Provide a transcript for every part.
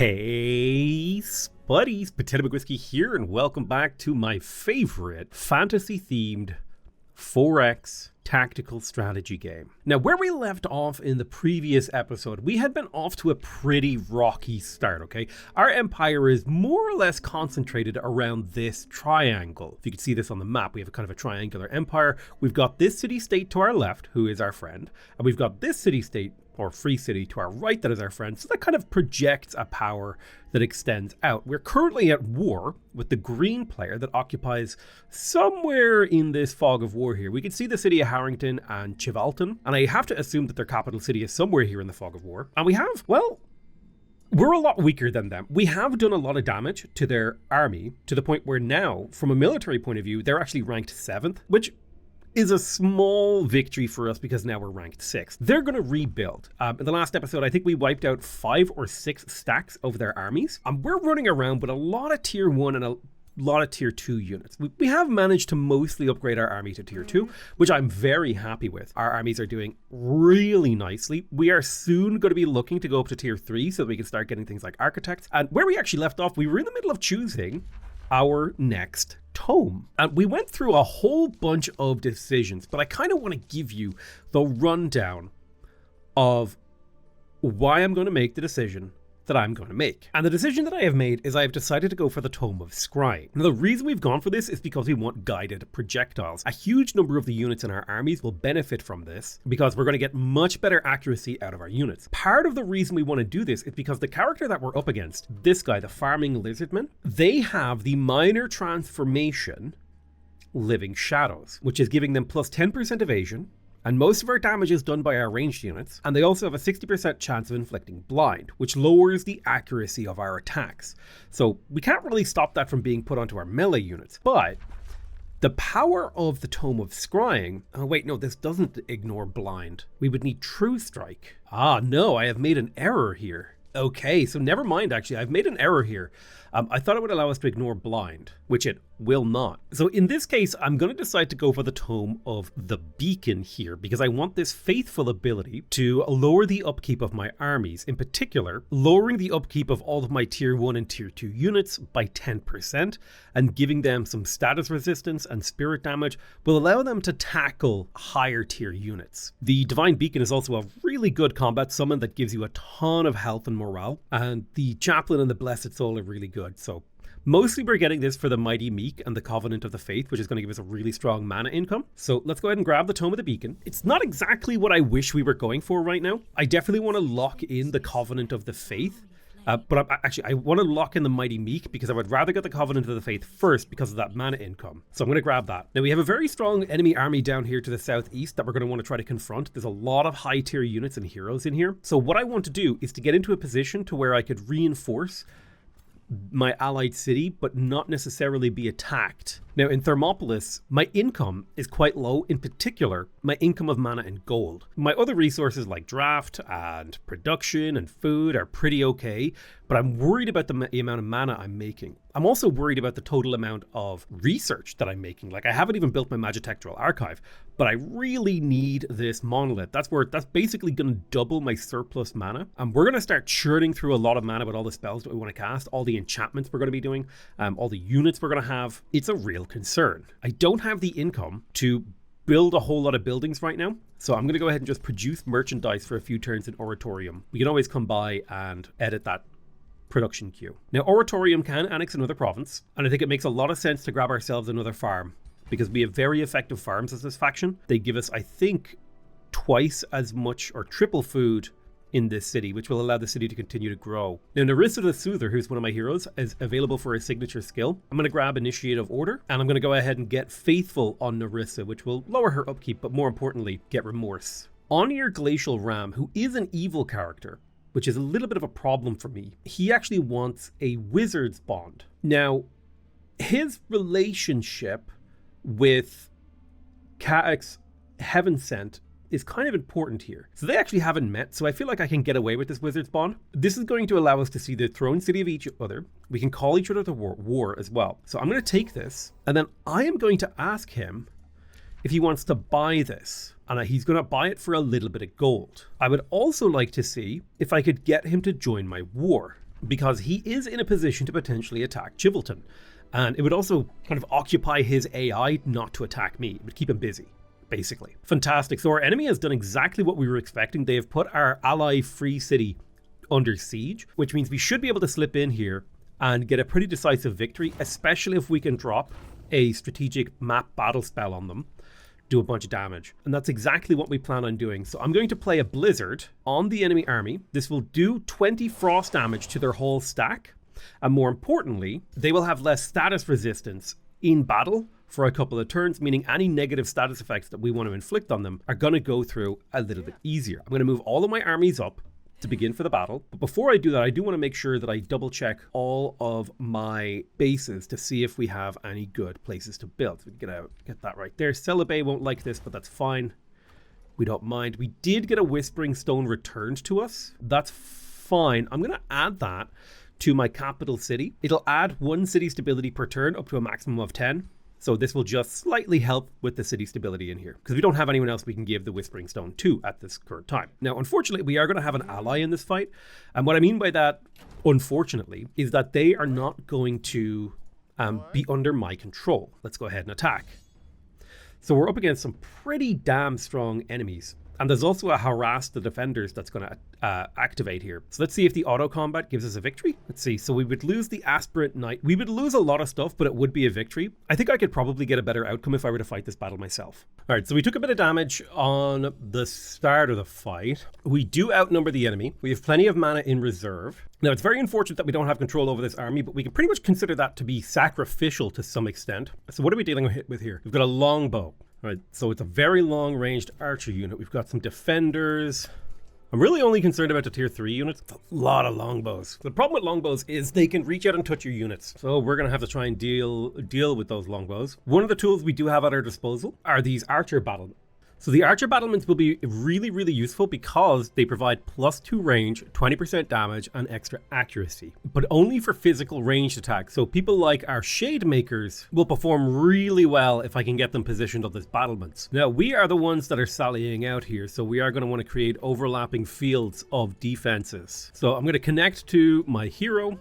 Hey, Spuddies, Potato McWhiskey here, and welcome back to my favorite fantasy-themed 4X tactical strategy game. Now, where we left off in the previous episode, we had been off to a pretty rocky start, okay? Our empire is more or less concentrated around this triangle. If you can see this on the map, we have a kind of a triangular empire. We've got this city-state to our left, who is our friend, and we've got this city-state or free city to our right that is our friend. So that kind of projects a power that extends out. We're currently at war with the green player that occupies somewhere in this fog of war here. We can see the city of Harrington and Chivalton, and I have to assume that their capital city is somewhere here in the fog of war. And we have, well, we're a lot weaker than them. We have done a lot of damage to their army to the point where now, from a military point of view, they're actually ranked 7th, which is a small victory for us because now we're ranked 6th. They're going to rebuild. In the last episode, I think we wiped out 5 or 6 stacks of their armies. We're running around with a lot of tier 1 and a lot of tier 2 units. We have managed to mostly upgrade our army to tier 2, which I'm very happy with. Our armies are doing really nicely. We are soon going to be looking to go up to tier 3 so that we can start getting things like architects. And where we actually left off, we were in the middle of choosing our next tome. And we went through a whole bunch of decisions, but I kind of want to give you the rundown of why I'm going to make the decision that I'm going to make. And the decision that I have made is I have decided to go for the Tome of Scrying. Now, the reason we've gone for this is because we want guided projectiles. A huge number of the units in our armies will benefit from this because we're going to get much better accuracy out of our units. Part of the reason we want to do this is because the character that we're up against, this guy, the Farming Lizardman, they have the minor transformation Living Shadows, which is giving them plus 10% evasion, and most of our damage is done by our ranged units, and they also have a 60% chance of inflicting blind, which lowers the accuracy of our attacks. So we can't really stop that from being put onto our melee units, but the power of the Tome of Scrying, oh wait, no, this doesn't ignore blind. We would need True Strike. Ah, no, I have made an error here. Okay, so never mind, actually, I've made an error here. I thought it would allow us to ignore blind, which it will not. So in this case, I'm going to decide to go for the Tome of the Beacon here, because I want this faithful ability to lower the upkeep of my armies. In particular, lowering the upkeep of all of my tier 1 and tier 2 units by 10%, and giving them some status resistance and spirit damage will allow them to tackle higher tier units. The Divine Beacon is also a really good combat summon that gives you a ton of health and morale, and the Chaplain and the Blessed Soul are really good. So mostly we're getting this for the Mighty Meek and the Covenant of the Faith, which is going to give us a really strong mana income. So let's go ahead and grab the Tome of the Beacon. It's not exactly what I wish we were going for right now. I definitely want to lock in the Covenant of the Faith. But I want to lock in the Mighty Meek because I would rather get the Covenant of the Faith first because of that mana income. So I'm going to grab that. Now we have a very strong enemy army down here to the southeast that we're going to want to try to confront. There's a lot of high tier units and heroes in here. So what I want to do is to get into a position to where I could reinforce my allied city, but not necessarily be attacked. Now in Thermopolis, my income is quite low, in particular, my income of mana and gold. My other resources like draft and production and food are pretty okay, but I'm worried about the amount of mana I'm making. I'm also worried about the total amount of research that I'm making. Like, I haven't even built my Magitectural Archive, but I really need this monolith. That's basically going to double my surplus mana. And we're going to start churning through a lot of mana with all the spells that we want to cast, all the enchantments we're going to be doing, all the units we're going to have. It's a real concern. I don't have the income to build a whole lot of buildings right now, so I'm going to go ahead and just produce merchandise for a few turns in Oratorium. We can always come by and edit that production queue. Now, Oratorium can annex another province, and I think it makes a lot of sense to grab ourselves another farm, because we have very effective farms as this faction. They give us, I think, twice as much or triple food in this city, which will allow the city to continue to grow. Now, Narissa the Soother, who's one of my heroes, is available for a signature skill. I'm going to grab Initiative Order, and I'm going to go ahead and get Faithful on Narissa, which will lower her upkeep, but more importantly, get Remorse. On your Glacial Ram, who is an evil character, which is a little bit of a problem for me, he actually wants a Wizard's Bond. Now, his relationship with Kaek's Heaven Sent is kind of important here. So they actually haven't met, so I feel like I can get away with this Wizard's Bond. This is going to allow us to see the throne city of each other. We can call each other to war as well. So I'm going to take this, and then I am going to ask him if he wants to buy this. And he's going to buy it for a little bit of gold. I would also like to see if I could get him to join my war. because he is in a position to potentially attack Chivalton. And it would also kind of occupy his AI not to attack me. It would keep him busy, basically. Fantastic. So our enemy has done exactly what we were expecting. They have put our ally free city under siege, which means we should be able to slip in here and get a pretty decisive victory, especially if we can drop a strategic map battle spell on them, do a bunch of damage. And that's exactly what we plan on doing. So I'm going to play a Blizzard on the enemy army. This will do 20 frost damage to their whole stack. And more importantly, they will have less status resistance in battle for a couple of turns, meaning any negative status effects that we want to inflict on them are going to go through a little bit easier. I'm going to move all of my armies up to begin for the battle. But before I do that, I do want to make sure that I double check all of my bases to see if we have any good places to build. So we can get that right there. Celebi won't like this, but that's fine. We don't mind. We did get a Whispering Stone returned to us. That's fine. I'm going to add that to my capital city. It'll add 1 city stability per turn up to a maximum of 10. So this will just slightly help with the city stability in here, because we don't have anyone else we can give the Whispering Stone to at this current time. Now, unfortunately, we are going to have an ally in this fight. And what I mean by that, unfortunately, is that they are not going to be under my control. Let's go ahead and attack. So we're up against some pretty damn strong enemies. And there's also a harass the defenders that's going to activate here. So let's see if the auto combat gives us a victory. Let's see. So we would lose the Aspirant Knight. We would lose a lot of stuff, but it would be a victory. I think I could probably get a better outcome if I were to fight this battle myself. All right, so we took a bit of damage on the start of the fight. We do outnumber the enemy. We have plenty of mana in reserve. Now, it's very unfortunate that we don't have control over this army, but we can pretty much consider that to be sacrificial to some extent. So what are we dealing with here? We've got a longbow. All right, so it's a very long-ranged archer unit. We've got some defenders. I'm really only concerned about the tier 3 units. It's a lot of longbows. The problem with longbows is they can reach out and touch your units. So we're going to have to try and deal with those longbows. One of the tools we do have at our disposal are these archer battlements. So the archer battlements will be really, really useful because they provide +2 range, 20% damage, and extra accuracy, but only for physical ranged attacks. So people like our shade makers will perform really well if I can get them positioned on these battlements. Now, we are the ones that are sallying out here, so we are going to want to create overlapping fields of defenses. So I'm going to connect to my hero.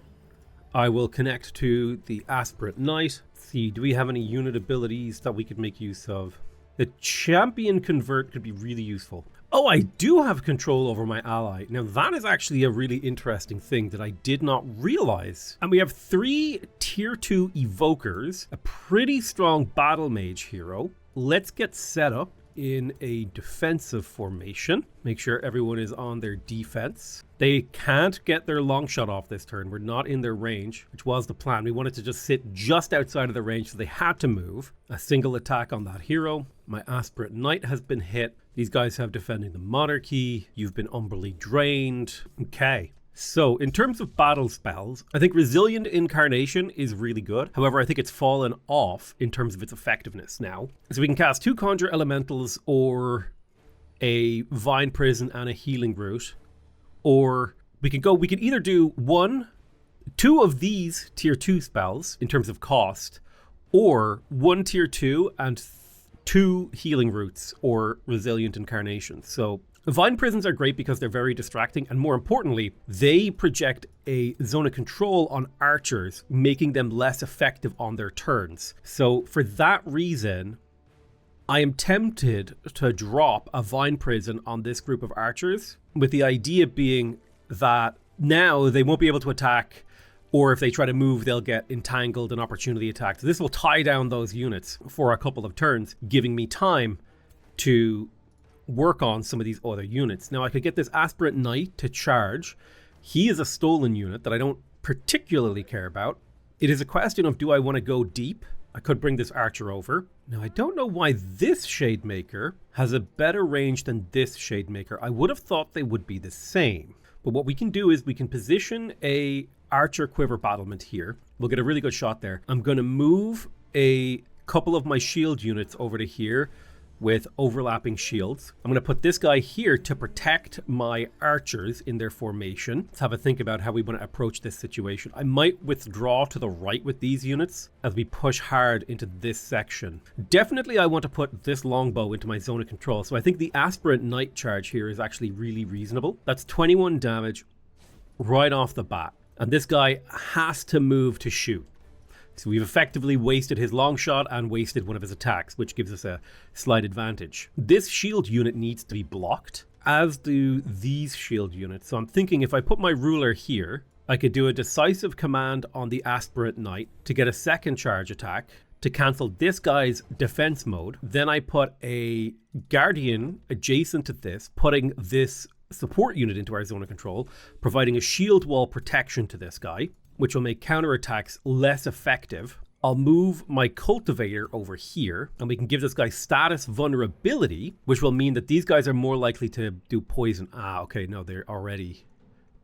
I will connect to the Aspirant Knight. Let's see, do we have any unit abilities that we could make use of? The Champion Convert could be really useful. Oh, I do have control over my ally. Now, that is actually a really interesting thing that I did not realize. And we have 3 tier 2 evokers, a pretty strong battle mage hero. Let's get set up in a defensive formation. Make sure everyone is on their defense. They can't get their long shot off this turn. We're not in their range, which was the plan. We wanted to just sit just outside of the range, so they had to move. A single attack on that hero. My Aspirant Knight has been hit. These guys have Defending the Monarchy. You've been umbrally drained. Okay. So, in terms of battle spells, I think Resilient Incarnation is really good. However, I think it's fallen off in terms of its effectiveness now. So we can cast 2 Conjure Elementals or a Vine Prison and a Healing Root. Or we can either do 2 of these tier 2 spells in terms of cost, or 1 tier 2 and 2 Healing Roots or Resilient Incarnations. So Vine Prisons are great because they're very distracting, and more importantly, they project a zone of control on archers, making them less effective on their turns. So for that reason, I am tempted to drop a Vine Prison on this group of archers, with the idea being that now they won't be able to attack, or if they try to move, they'll get entangled and opportunity attacked. So this will tie down those units for a couple of turns, giving me time to work on some of these other units. Now, I could get this Aspirant Knight to charge. He is a stolen unit that I don't particularly care about. It is a question of, do I want to go deep? I could bring this archer over. Now, I don't know why this Shademaker has a better range than this Shademaker. I would have thought they would be the same. But what we can do is we can position a archer quiver battlement here. We'll get a really good shot there. I'm going to move a couple of my shield units over to here with overlapping shields. I'm going to put this guy here to protect my archers in their formation. Let's have a think about how we want to approach this situation. I might withdraw to the right with these units as we push hard into this section. Definitely I want to put this longbow into my zone of control. So I think the Aspirant Knight charge here is actually really reasonable. That's 21 damage right off the bat. And this guy has to move to shoot. So we've effectively wasted his long shot and wasted one of his attacks, which gives us a slight advantage. This shield unit needs to be blocked, as do these shield units. So I'm thinking if I put my ruler here, I could do a decisive command on the Aspirant Knight to get a second charge attack to cancel this guy's defense mode. Then I put a Guardian adjacent to this, putting this support unit into our zone of control, providing a shield wall protection to this guy, which will make counterattacks less effective. I'll move my cultivator over here, and we can give this guy status vulnerability, which will mean that these guys are more likely to do poison. Ah, okay, no, they're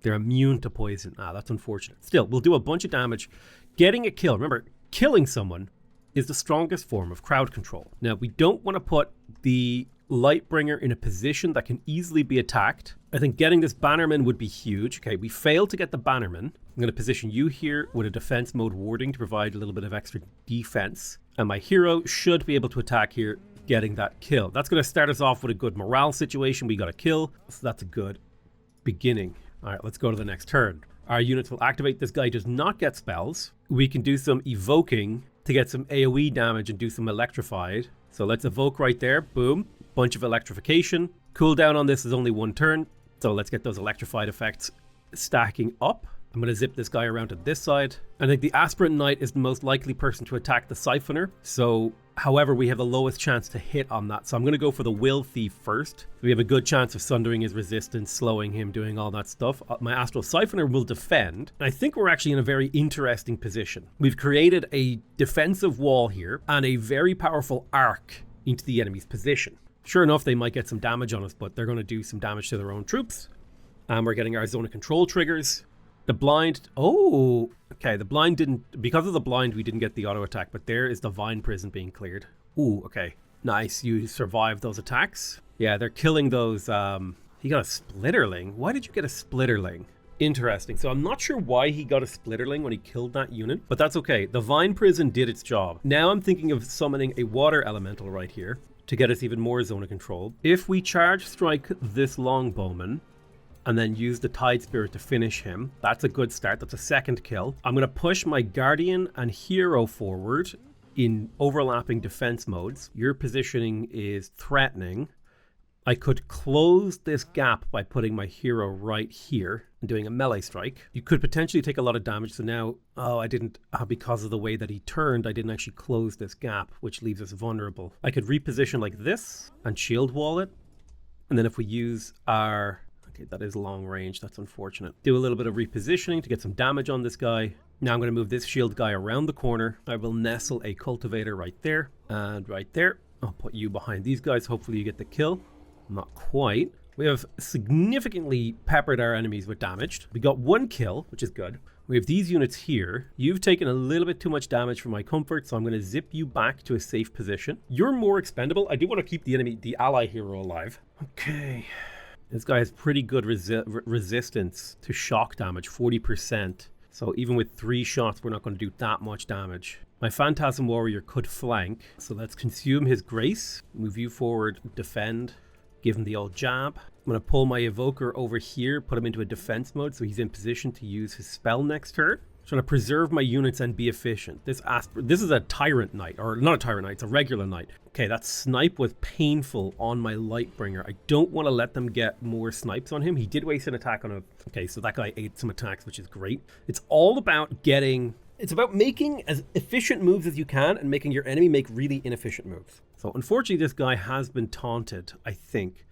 immune to poison. Ah, that's unfortunate. Still, we'll do a bunch of damage. Getting a kill, remember, killing someone is the strongest form of crowd control. Now, we don't want to put the Lightbringer in a position that can easily be attacked. I think getting this Bannerman would be huge. Okay, we failed to get the Bannerman. I'm going to position you here with a defense mode warding to provide a little bit of extra defense. And my hero should be able to attack here, getting that kill. That's going to start us off with a good morale situation. We got a kill, so that's a good beginning. All right, let's go to the next turn. Our units will activate. This guy does not get spells. We can do some evoking to get some AoE damage and do some electrified. So let's evoke right there. Boom. Bunch of electrification. Cooldown on this is only 1 turn. So let's get those electrified effects stacking up. I'm going to zip this guy around to this side. I think the Aspirant Knight is the most likely person to attack the Siphoner. So, however, we have the lowest chance to hit on that. So I'm going to go for the Will Thief first. We have a good chance of sundering his resistance, slowing him, doing all that stuff. My Astral Siphoner will defend. And I think we're actually in a very interesting position. We've created a defensive wall here and a very powerful arc into the enemy's position. Sure enough, they might get some damage on us, but they're going to do some damage to their own troops. And we're getting our zone of control triggers. The blind, oh, okay, the blind didn't, because of the blind, we didn't get the auto attack, but there is the Vine Prison being cleared. Ooh, okay, nice, you survived those attacks. Yeah, they're killing those, he got a Splitterling. Why did you get a Splitterling? Interesting, so I'm not sure why he got a Splitterling when he killed that unit, but that's okay. The Vine Prison did its job. Now I'm thinking of summoning a Water Elemental right here to get us even more zone of control. If we charge strike this Longbowman, and then use the Tide Spirit to finish him. That's a good start. That's a second kill. I'm going to push my Guardian and Hero forward in overlapping defense modes. Your positioning is threatening. I could close this gap by putting my hero right here and doing a melee strike. You could potentially take a lot of damage. So now, I didn't, because of the way that he turned, I didn't actually close this gap, which leaves us vulnerable. I could reposition like this and shield wall it. And then if we use our... Okay, that is long range. That's unfortunate. Do a little bit of repositioning to get some damage on this guy. Now I'm going to move this shield guy around the corner. I will nestle a cultivator right there and right there. I'll put you behind these guys. Hopefully you get the kill. Not quite. We have significantly peppered our enemies with damage. We got 1 kill, which is good. We have these units here. You've taken a little bit too much damage for my comfort, so I'm going to zip you back to a safe position. You're more expendable. I do want to keep the ally hero alive. Okay. This guy has pretty good resistance to shock damage, 40%. So even with 3 shots, we're not going to do that much damage. My Phantasm Warrior could flank. So let's consume his grace. Move you forward, defend. Give him the old jab. I'm going to pull my Evoker over here, put him into a defense mode so he's in position to use his spell next turn. Trying to preserve my units and be efficient. This is a Tyrant Knight, or not a Tyrant Knight, it's a regular Knight. Okay, that snipe was painful on my Lightbringer. I don't want to let them get more snipes on him. He did waste an attack on a... Okay, so that guy ate some attacks, which is great. It's all about getting... It's about making as efficient moves as you can and making your enemy make really inefficient moves. So unfortunately, this guy has been taunted, I think.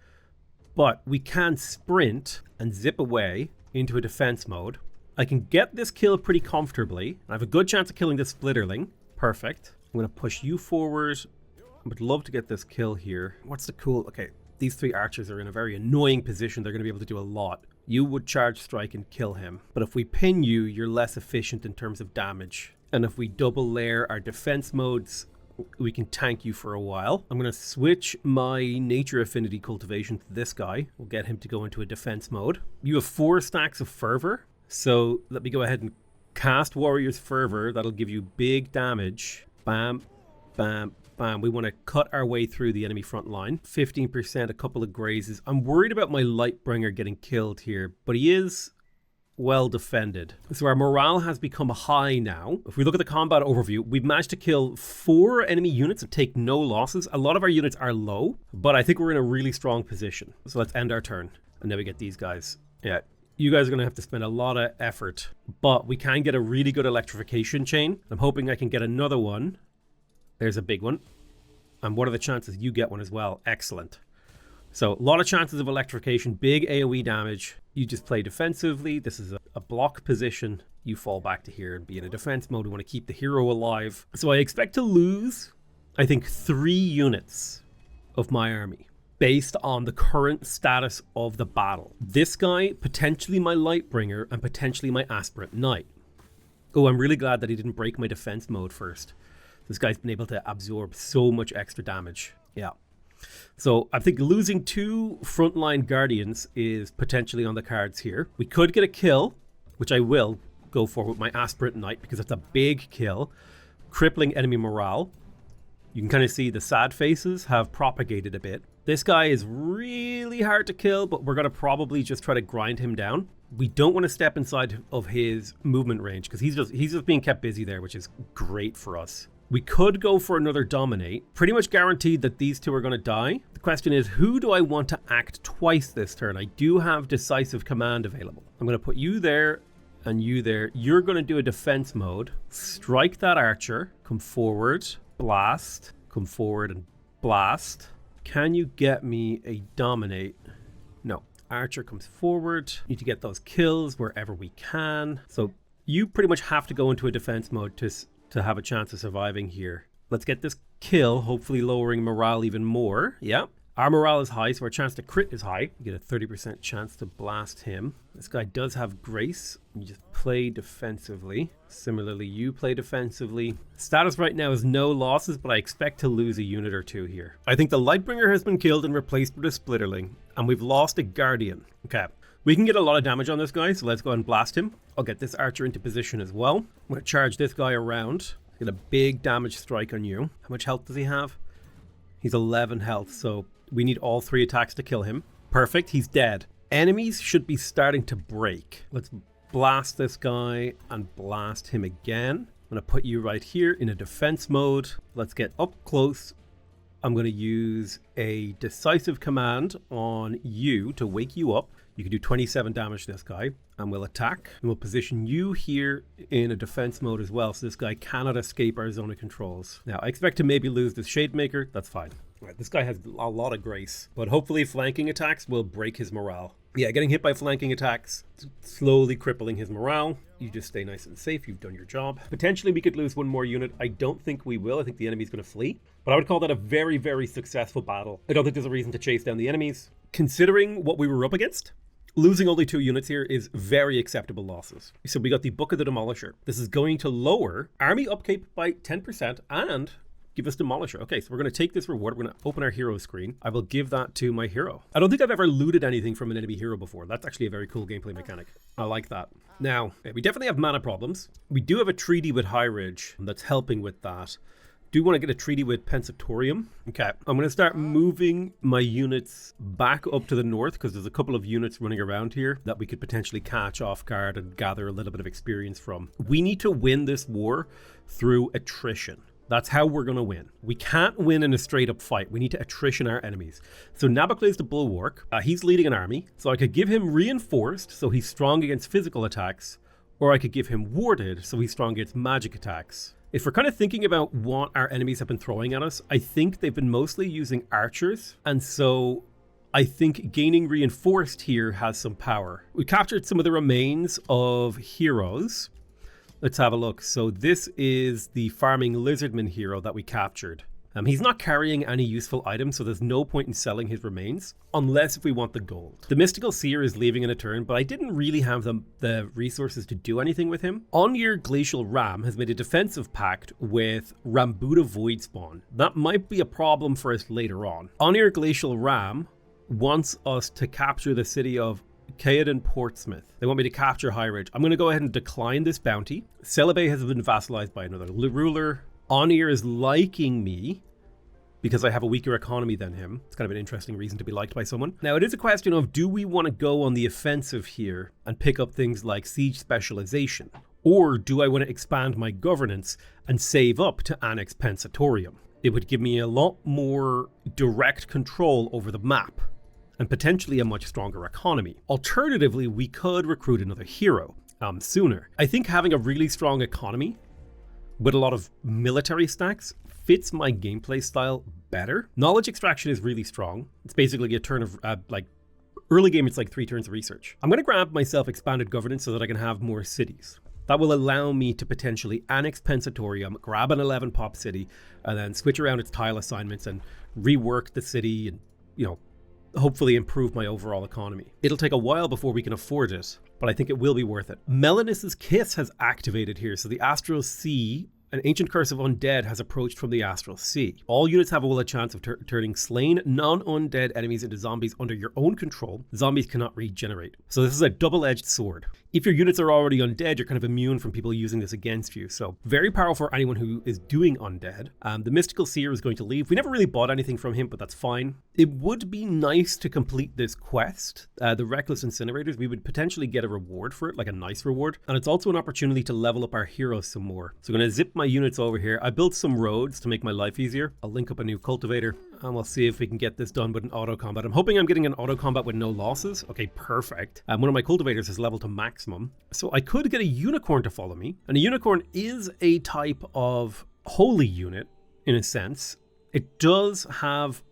But we can sprint and zip away into a defense mode. I can get this kill pretty comfortably. I have a good chance of killing this Splitterling. Perfect. I'm going to push you forward. I would love to get this kill here. What's the cool... Okay, these 3 archers are in a very annoying position. They're going to be able to do a lot. You would charge strike and kill him. But if we pin you, you're less efficient in terms of damage. And if we double layer our defense modes, we can tank you for a while. I'm going to switch my Nature Affinity Cultivation to this guy. We'll get him to go into a defense mode. You have 4 stacks of Fervor. So let me go ahead and cast Warrior's Fervor. That'll give you big damage. Bam, bam, bam. We want to cut our way through the enemy front line. 15%, a couple of grazes. I'm worried about my Lightbringer getting killed here, but he is well defended. So our morale has become high now. If we look at the combat overview, we've managed to kill 4 enemy units and take no losses. A lot of our units are low, but I think we're in a really strong position. So let's end our turn. And then we get these guys. Yeah, you guys are going to have to spend a lot of effort, but we can get a really good electrification chain. I'm hoping I can get another one. There's a big one. And what are the chances you get one as well? Excellent. So a lot of chances of electrification, big AoE damage. You just play defensively. This is a block position. You fall back to here and be in a defense mode. We want to keep the hero alive. So I expect to lose, I think, 3 units of my army based on the current status of the battle. This guy, potentially my Lightbringer, and potentially my Aspirant Knight. Oh, I'm really glad that he didn't break my defense mode first. This guy's been able to absorb so much extra damage. Yeah. So I think losing 2 frontline guardians is potentially on the cards here. We could get a kill, which I will go for with my Aspirant Knight because it's a big kill, crippling enemy morale. You can kind of see the sad faces have propagated a bit. This guy is really hard to kill, but we're going to probably just try to grind him down. We don't want to step inside of his movement range because he's just being kept busy there, which is great for us. We could go for another Dominate. Pretty much guaranteed that these 2 are going to die. The question is, who do I want to act twice this turn? I do have Decisive Command available. I'm going to put you there and you there. You're going to do a defense mode. Strike that archer. Come forward. Blast. Come forward and blast. Can you get me a Dominate? No. Archer comes forward. Need to get those kills wherever we can. So you pretty much have to go into a defense mode to have a chance of surviving here. Let's get this kill, hopefully lowering morale even more. Yeah, our morale is high, so our chance to crit is high. You get a 30% chance to blast him. This guy does have grace. You just play defensively. Similarly, you play defensively. Status right now is no losses, but I expect to lose a unit or 2 here. I think the Lightbringer has been killed and replaced with a Splitterling, and we've lost a Guardian. Okay. We can get a lot of damage on this guy, so let's go ahead and blast him. I'll get this archer into position as well. I'm going to charge this guy around. Get a big damage strike on you. How much health does he have? He's 11 health, so we need all 3 attacks to kill him. Perfect, he's dead. Enemies should be starting to break. Let's blast this guy and blast him again. I'm going to put you right here in a defense mode. Let's get up close. I'm going to use a Decisive Command on you to wake you up. You can do 27 damage to this guy, and we'll attack. And we'll position you here in a defense mode as well, so this guy cannot escape our zone of controls. Now, I expect to maybe lose this Shademaker. That's fine. All right, this guy has a lot of grace, but hopefully flanking attacks will break his morale. Yeah, getting hit by flanking attacks, slowly crippling his morale. You just stay nice and safe. You've done your job. Potentially, we could lose 1 more unit. I don't think we will. I think the enemy's going to flee. But I would call that a very, very successful battle. I don't think there's a reason to chase down the enemies. Considering what we were up against, losing only 2 units here is very acceptable losses. So we got the Book of the Demolisher. This is going to lower army upkeep by 10% and give us Demolisher. Okay, so we're going to take this reward. We're going to open our hero screen. I will give that to my hero. I don't think I've ever looted anything from an enemy hero before. That's actually a very cool gameplay mechanic. I like that. Now, we definitely have mana problems. We do have a treaty with High Ridge that's helping with that. Do want to get a treaty with Pensatorium. Okay, I'm going to start moving my units back up to the north because there's a couple of units running around here that we could potentially catch off guard and gather a little bit of experience from. We need to win this war through attrition. That's how we're going to win. We can't win in a straight up fight. We need to attrition our enemies. So Nabokle's the Bulwark. He's leading an army. So I could give him Reinforced, so he's strong against physical attacks. Or I could give him Warded, so he's strong against magic attacks. If we're kind of thinking about what our enemies have been throwing at us, I think they've been mostly using archers. And so I think gaining Reinforced here has some power. We captured some of the remains of heroes. Let's have a look. So this is the farming lizardman hero that we captured. He's not carrying any useful items, so there's no point in selling his remains, unless if we want the gold. The Mystical Seer is leaving in a turn, but I didn't really have the resources to do anything with him. Onir Glacial Ram has made a defensive pact with Rambuda Voidspawn. That might be a problem for us later on. Onir Glacial Ram wants us to capture the city of Caedan Portsmouth. They want me to capture High Ridge. I'm going to go ahead and decline this bounty. Celebe has been vassalized by another ruler. Onir is liking me because I have a weaker economy than him. It's kind of an interesting reason to be liked by someone. Now, it is a question of, do we want to go on the offensive here and pick up things like siege specialization? Or do I want to expand my governance and save up to annex Pensatorium? It would give me a lot more direct control over the map and potentially a much stronger economy. Alternatively, we could recruit another hero sooner. I think having a really strong economy with a lot of military stacks fits my gameplay style better. Knowledge extraction is really strong. It's basically a turn of early game, it's like 3 turns of research. I'm going to grab myself expanded governance so that I can have more cities. That will allow me to potentially annex Pensatorium, grab an 11 pop city, and then switch around its tile assignments and rework the city and, hopefully improve my overall economy. It'll take a while before we can afford it, but I think it will be worth it. Melanus's Kiss has activated here, so the Astral Sea, an ancient curse of undead, has approached from the Astral Sea. All units have a chance of turning slain non-undead enemies into zombies under your own control. Zombies cannot regenerate. So this is a double-edged sword. If your units are already undead, you're kind of immune from people using this against you. So very powerful for anyone who is doing undead. The Mystical Seer is going to leave. We never really bought anything from him, but that's fine. It would be nice to complete this quest. The Reckless Incinerators, we would potentially get a reward for it, like a nice reward. And it's also an opportunity to level up our heroes some more. So I'm going to zip my units over here. I built some roads to make my life easier. I'll link up a new cultivator and we'll see if we can get this done with an auto combat. I'm hoping I'm getting an auto combat with no losses. Okay, perfect. One of my cultivators is leveled to maximum. So I could get a unicorn to follow me. And a unicorn is a type of holy unit in a sense. It does have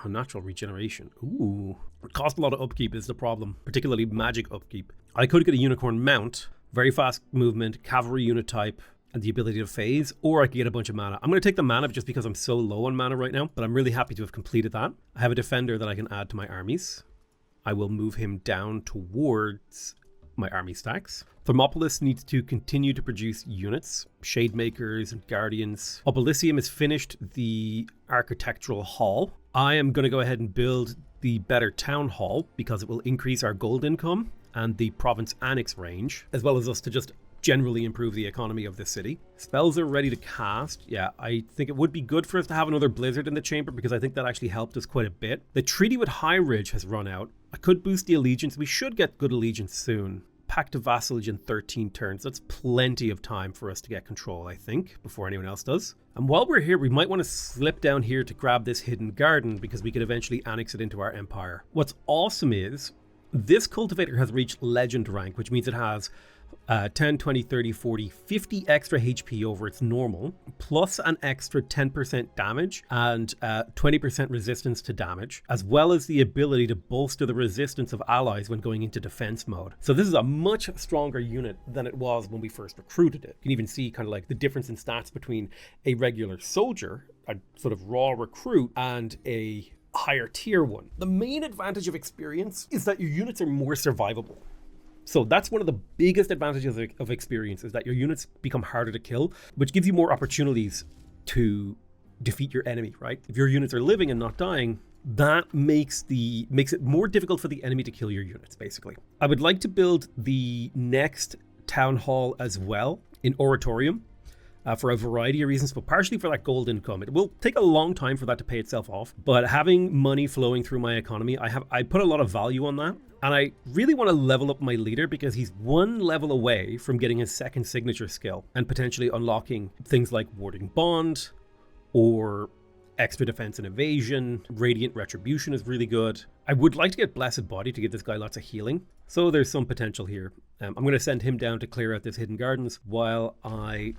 natural regeneration. Ooh. It costs a lot of upkeep is the problem, particularly magic upkeep. I could get a unicorn mount, very fast movement, cavalry unit type, and the ability to phase, or I could get a bunch of mana. I'm going to take the mana just because I'm so low on mana right now, but I'm really happy to have completed that. I have a defender that I can add to my armies. I will move him down towards my army stacks. Thermopolis needs to continue to produce units, Shademakers and Guardians. Obelissium has finished the Architectural Hall. I am going to go ahead and build the better Town Hall because it will increase our gold income and the province annex range, as well as us to just generally improve the economy of this city. Spells are ready to cast. Yeah, I think it would be good for us to have another blizzard in the chamber because I think that actually helped us quite a bit. The treaty with High Ridge has run out. I could boost the allegiance. We should get good allegiance soon. Pact of Vassalage in 13 turns. That's plenty of time for us to get control, I think, before anyone else does. And while we're here, we might want to slip down here to grab this hidden garden because we could eventually annex it into our empire. What's awesome is this cultivator has reached legend rank, which means it has 10, 20, 30, 40, 50 extra HP over its normal, plus an extra 10% damage and 20% resistance to damage, as well as the ability to bolster the resistance of allies when going into defense mode. So this is a much stronger unit than it was when we first recruited it. You can even see kind of like the difference in stats between a regular soldier, a sort of raw recruit, and a higher tier one. The main advantage of experience is that your units are more survivable. So that's one of the biggest advantages of experience, is that your units become harder to kill, which gives you more opportunities to defeat your enemy, right? If your units are living and not dying, that makes it more difficult for the enemy to kill your units, basically. I would like to build the next town hall as well in Oratorium. For a variety of reasons, but partially for that gold income. It will take a long time for that to pay itself off, but having money flowing through my economy, I put a lot of value on that. And I really want to level up my leader because he's one level away from getting his second signature skill and potentially unlocking things like Warding Bond or extra defense and evasion. Radiant Retribution is really good. I would like to get Blessed Body to give this guy lots of healing. So there's some potential here. I'm going to send him down to clear out this hidden gardens while I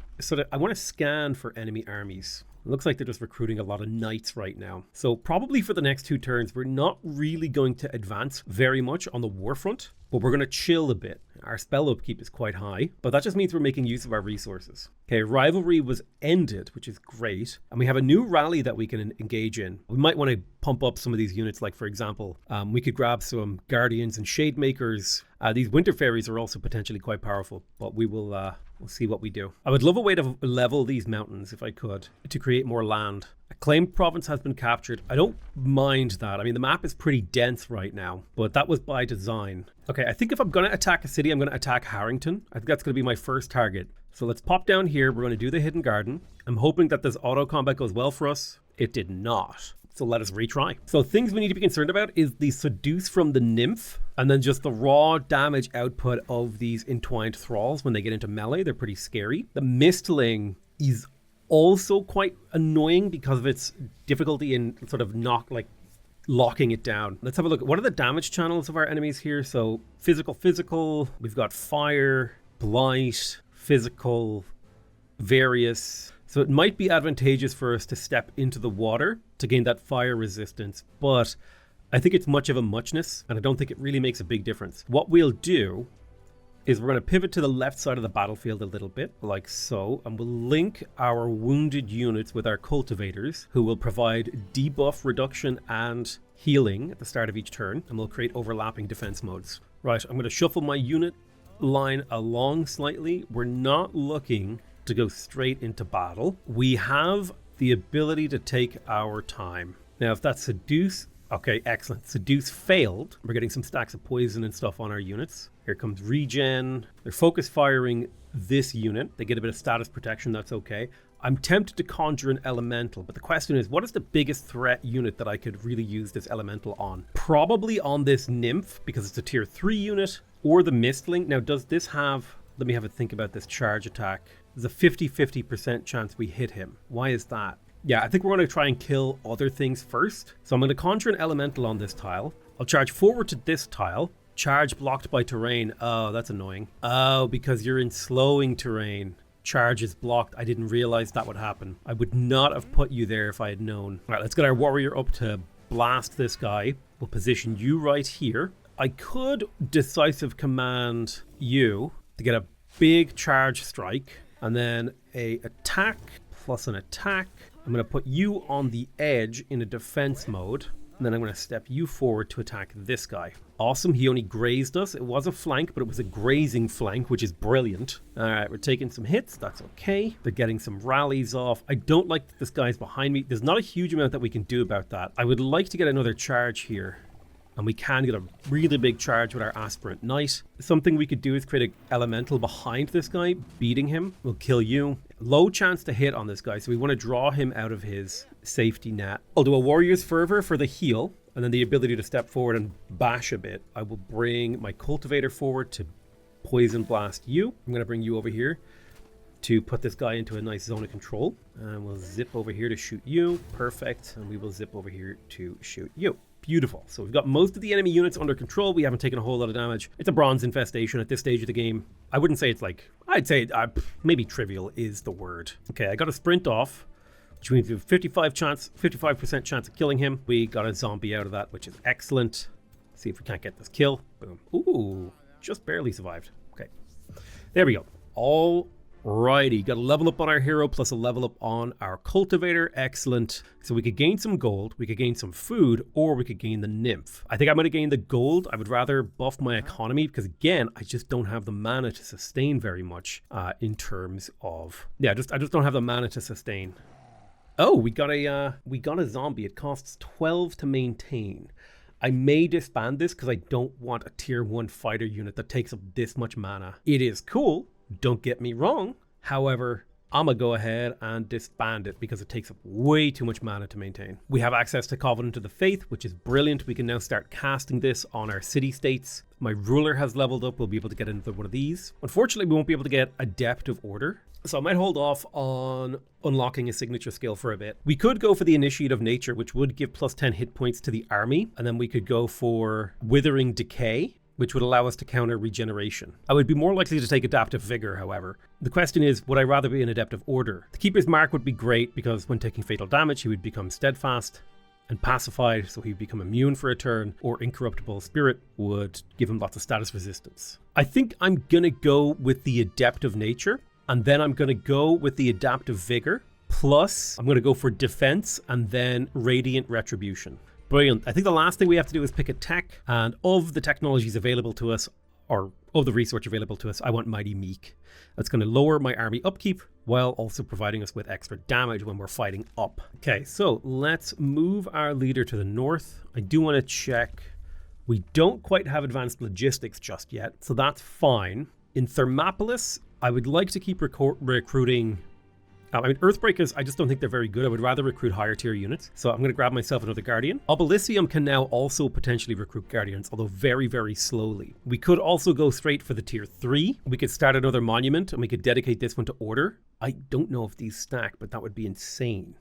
want to scan for enemy armies. It looks like they're just recruiting a lot of knights right now. So probably for the next 2 turns, we're not really going to advance very much on the war front, but we're going to chill a bit. Our spell upkeep is quite high, but that just means we're making use of our resources. Okay, rivalry was ended, which is great. And we have a new rally that we can engage in. We might want to pump up some of these units. Like, for example, we could grab some Guardians and Shademakers. These Winter Fairies are also potentially quite powerful, but we'll see what we do. I would love a way to level these mountains if I could, to create more land. A claimed province has been captured. I don't mind that. I mean, the map is pretty dense right now, but that was by design. Okay, I think if I'm going to attack a city, I'm going to attack Harrington. I think that's going to be my first target. So let's pop down here. We're going to do the hidden garden. I'm hoping that this auto combat goes well for us. It did not. So let us retry. So things we need to be concerned about is the seduce from the nymph, and then just the raw damage output of these entwined thralls when they get into melee. They're pretty scary. The mistling is also quite annoying because of its difficulty in sort of locking it down. Let's have a look. What are the damage channels of our enemies here? So physical. We've got fire, blight, physical, various. So it might be advantageous for us to step into the water to gain that fire resistance, but I think it's much of a muchness, and I don't think it really makes a big difference. What we'll do is we're going to pivot to the left side of the battlefield a little bit, like so, and we'll link our wounded units with our cultivators, who will provide debuff reduction and healing at the start of each turn, and we'll create overlapping defense modes. Right, I'm going to shuffle my unit line along slightly. We're not looking to go straight into battle. We have the ability to take our time. Now, if that's seduce, okay, excellent. Seduce failed. We're getting some stacks of poison and stuff on our units. Here comes regen. They're focus firing this unit. They get a bit of status protection, that's okay. I'm tempted to conjure an elemental, but the question is, what is the biggest threat unit that I could really use this elemental on? Probably on this nymph, because it's a tier 3 unit, or the mistling. Now, does this have, let me have a think about this charge attack. There's a 50% chance we hit him. Why is that? Yeah, I think we're going to try and kill other things first. So I'm going to conjure an elemental on this tile. I'll charge forward to this tile. Charge blocked by terrain. Oh, that's annoying. Oh, because you're in slowing terrain. Charge is blocked. I didn't realize that would happen. I would not have put you there if I had known. All right, let's get our warrior up to blast this guy. We'll position you right here. I could decisive command you to get a big charge strike. And then a attack plus an attack. I'm going to put you on the edge in a defense mode. And then I'm going to step you forward to attack this guy. Awesome. He only grazed us. It was a flank, but it was a grazing flank, which is brilliant. All right, we're taking some hits. That's okay. They're getting some rallies off. I don't like that this guy's behind me. There's not a huge amount that we can do about that. I would like to get another charge here. And we can get a really big charge with our Aspirant Knight. Something we could do is create an elemental behind this guy, beating him. We'll kill you. Low chance to hit on this guy, so we want to draw him out of his safety net. I'll do a Warrior's Fervor for the heal, and then the ability to step forward and bash a bit. I will bring my Cultivator forward to Poison Blast you. I'm going to bring you over here to put this guy into a nice zone of control. And we'll zip over here to shoot you. Perfect. And we will zip over here to shoot you. Beautiful. So we've got most of the enemy units under control. We haven't taken a whole lot of damage. It's a bronze infestation at this stage of the game. I wouldn't say it's like, I'd say maybe trivial is the word. Okay, I got a sprint off, which means we have 55% chance of killing him. We got a zombie out of that, which is excellent. See if we can't get this kill. Boom. Ooh, just barely survived. Okay, there we go. Alrighty, got a level up on our hero plus a level up on our cultivator. Excellent. So we could gain some gold, we could gain some food, or we could gain the nymph. I think I'm going to gain the gold. I would rather buff my economy because, again, I just don't have the mana to sustain very much in terms of... Yeah, I just don't have the mana to sustain. Oh, we got a zombie. It costs 12 to maintain. I may disband this because I don't want a tier 1 fighter unit that takes up this much mana. It is cool. Don't get me wrong. However, I'm going to go ahead and disband it because it takes up way too much mana to maintain. We have access to Covenant of the Faith, which is brilliant. We can now start casting this on our city-states. My ruler has leveled up. We'll be able to get another one of these. Unfortunately, we won't be able to get Adept of Order. So I might hold off on unlocking a signature skill for a bit. We could go for the Initiate of Nature, which would give plus 10 hit points to the army. And then we could go for Withering Decay, which would allow us to counter regeneration. I would be more likely to take Adaptive Vigor, however. The question is, would I rather be an Adept of Order? The Keeper's Mark would be great because when taking fatal damage, he would become steadfast and pacified, so he'd become immune for a turn, or Incorruptible Spirit would give him lots of status resistance. I think I'm gonna go with the Adept of Nature, and then I'm gonna go with the Adaptive Vigor, plus I'm gonna go for Defense and then Radiant Retribution. Brilliant. I think the last thing we have to do is pick a tech, and of the technologies available to us, or of the research available to us, I want Mighty Meek. That's going to lower my army upkeep while also providing us with extra damage when we're fighting up. Okay, so let's move our leader to the north. I do want to check. We don't quite have advanced logistics just yet, so that's fine. In Thermopolis, I would like to keep recruiting I mean, Earthbreakers, I just don't think they're very good. I would rather recruit higher tier units. So I'm going to grab myself another Guardian. Obelissium can now also potentially recruit Guardians, although very, very slowly. We could also go straight for the tier 3. We could start another monument and we could dedicate this one to Order. I don't know if these stack, but that would be insane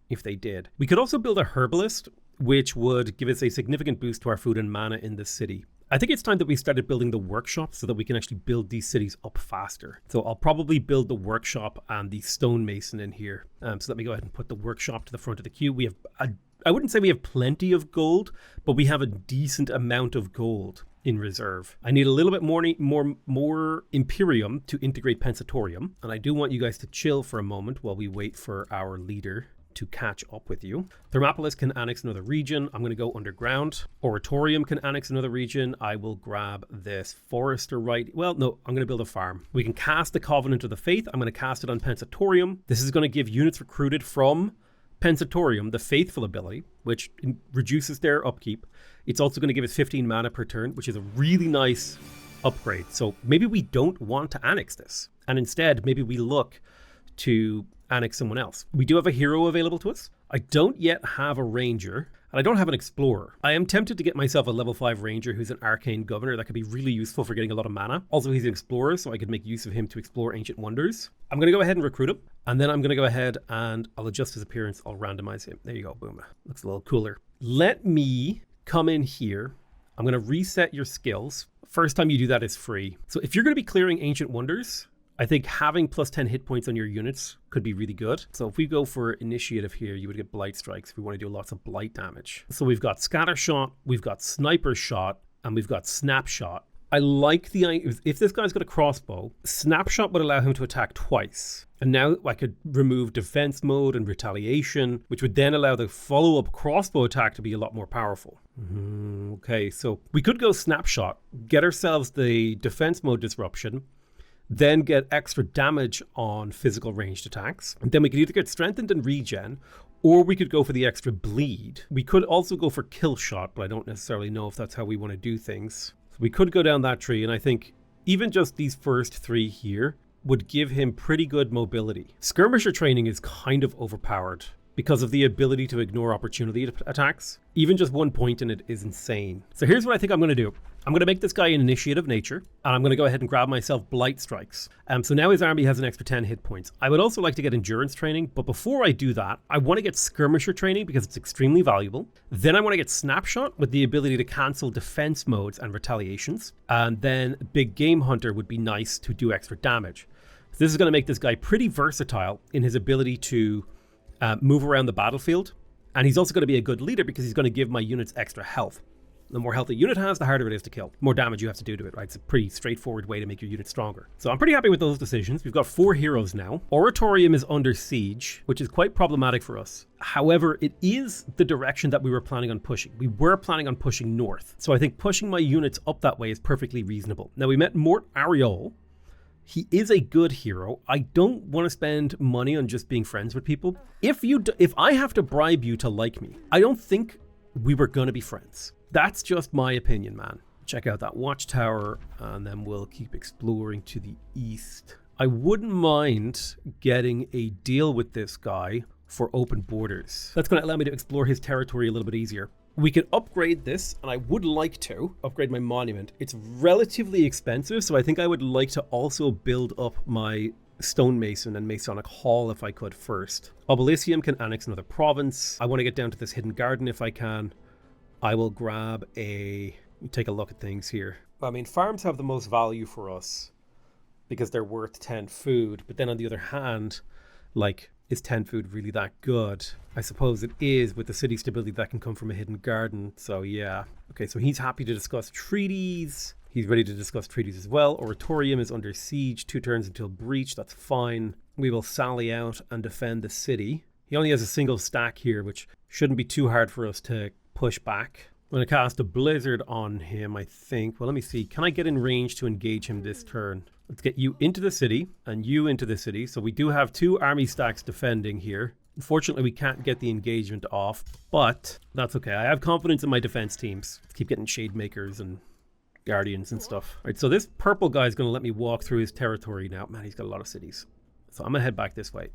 if they did. We could also build a Herbalist, which would give us a significant boost to our food and mana in the city. I think it's time that we started building the workshop so that we can actually build these cities up faster. So I'll probably build the workshop and the stonemason in here. So let me go ahead and put the workshop to the front of the queue. We have, I wouldn't say we have plenty of gold, but we have a decent amount of gold in reserve. I need a little bit more Imperium to integrate Pensatorium. And I do want you guys to chill for a moment while we wait for our leader to catch up with you. Thermopolis can annex another region. I'm going to go underground. Oratorium can annex another region. I will grab this Forester right. Well, no, I'm going to build a farm. We can cast the Covenant of the Faith. I'm going to cast it on Pensatorium. This is going to give units recruited from Pensatorium the Faithful ability, which reduces their upkeep. It's also going to give us 15 mana per turn, which is a really nice upgrade. So maybe we don't want to annex this. And instead, maybe we look to annex someone else. We do have a hero available to us. I don't yet have a ranger, and I don't have an explorer. I am tempted to get myself a level 5 ranger who's an arcane governor. That could be really useful for getting a lot of mana. Also, he's an explorer, so I could make use of him to explore ancient wonders. I'm going to go ahead and recruit him, and then I'm going to go ahead and I'll adjust his appearance. I'll randomize him. There you go. Boom. Looks a little cooler. Let me come in here. I'm going to reset your skills. First time you do that is free. So if you're going to be clearing ancient wonders, I think having plus 10 hit points on your units could be really good. So if we go for initiative here, you would get blight strikes if we want to do lots of blight damage. So we've got scatter shot, we've got sniper shot, and we've got snapshot. I like the idea, if this guy's got a crossbow, snapshot would allow him to attack twice. And now I could remove defense mode and retaliation, which would then allow the follow-up crossbow attack to be a lot more powerful. Okay, so we could go snapshot, get ourselves the defense mode disruption, then get extra damage on physical ranged attacks. And then we could either get strengthened and regen, or we could go for the extra bleed. We could also go for kill shot, but I don't necessarily know if that's how we want to do things. So we could go down that tree, and I think even just these first 3 here would give him pretty good mobility. Skirmisher training is kind of overpowered because of the ability to ignore opportunity attacks. Even just 1 point in it is insane. So here's what I think I'm going to do. I'm going to make this guy an initiative nature, and I'm going to go ahead and grab myself blight strikes. So now his army has an extra 10 hit points. I would also like to get endurance training, but before I do that, I want to get skirmisher training because it's extremely valuable. Then I want to get snapshot with the ability to cancel defense modes and retaliations. And then big game hunter would be nice to do extra damage. So this is going to make this guy pretty versatile in his ability to move around the battlefield. And he's also going to be a good leader because he's going to give my units extra health. The more health a unit has, the harder it is to kill. The more damage you have to do to it, right? It's a pretty straightforward way to make your unit stronger. So I'm pretty happy with those decisions. We've got 4 heroes now. Oratorium is under siege, which is quite problematic for us. However, it is the direction that we were planning on pushing. We were planning on pushing north. So I think pushing my units up that way is perfectly reasonable. Now we met Mort Ariol. He is a good hero. I don't want to spend money on just being friends with people. If I have to bribe you to like me, I don't think we were going to be friends. That's just my opinion, man. Check out that watchtower, and then we'll keep exploring to the east. I wouldn't mind getting a deal with this guy for open borders. That's going to allow me to explore his territory a little bit easier. We could upgrade this, and I would like to upgrade my monument. It's relatively expensive, so I think I would like to also build up my stonemason and Masonic Hall if I could first. Obelissium can annex another province. I want to get down to this hidden garden if I can. I will grab take a look at things here. I mean, farms have the most value for us because they're worth 10 food. But then on the other hand, like, is 10 food really that good? I suppose it is with the city stability that can come from a hidden garden. So yeah. Okay, so he's happy to discuss treaties. He's ready to discuss treaties as well. Oratorium is under siege, 2 turns until breach. That's fine. We will sally out and defend the city. He only has a single stack here, which shouldn't be too hard for us to push back. I'm going to cast a blizzard on him, I think. Well, let me see. Can I get in range to engage him this turn? Let's get you into the city and you into the city. So we do have 2 army stacks defending here. Unfortunately, we can't get the engagement off, but that's okay. I have confidence in my defense teams. Let's keep getting shade makers and guardians and stuff. All right, so this purple guy is going to let me walk through his territory now. Man, he's got a lot of cities. So I'm going to head back this way.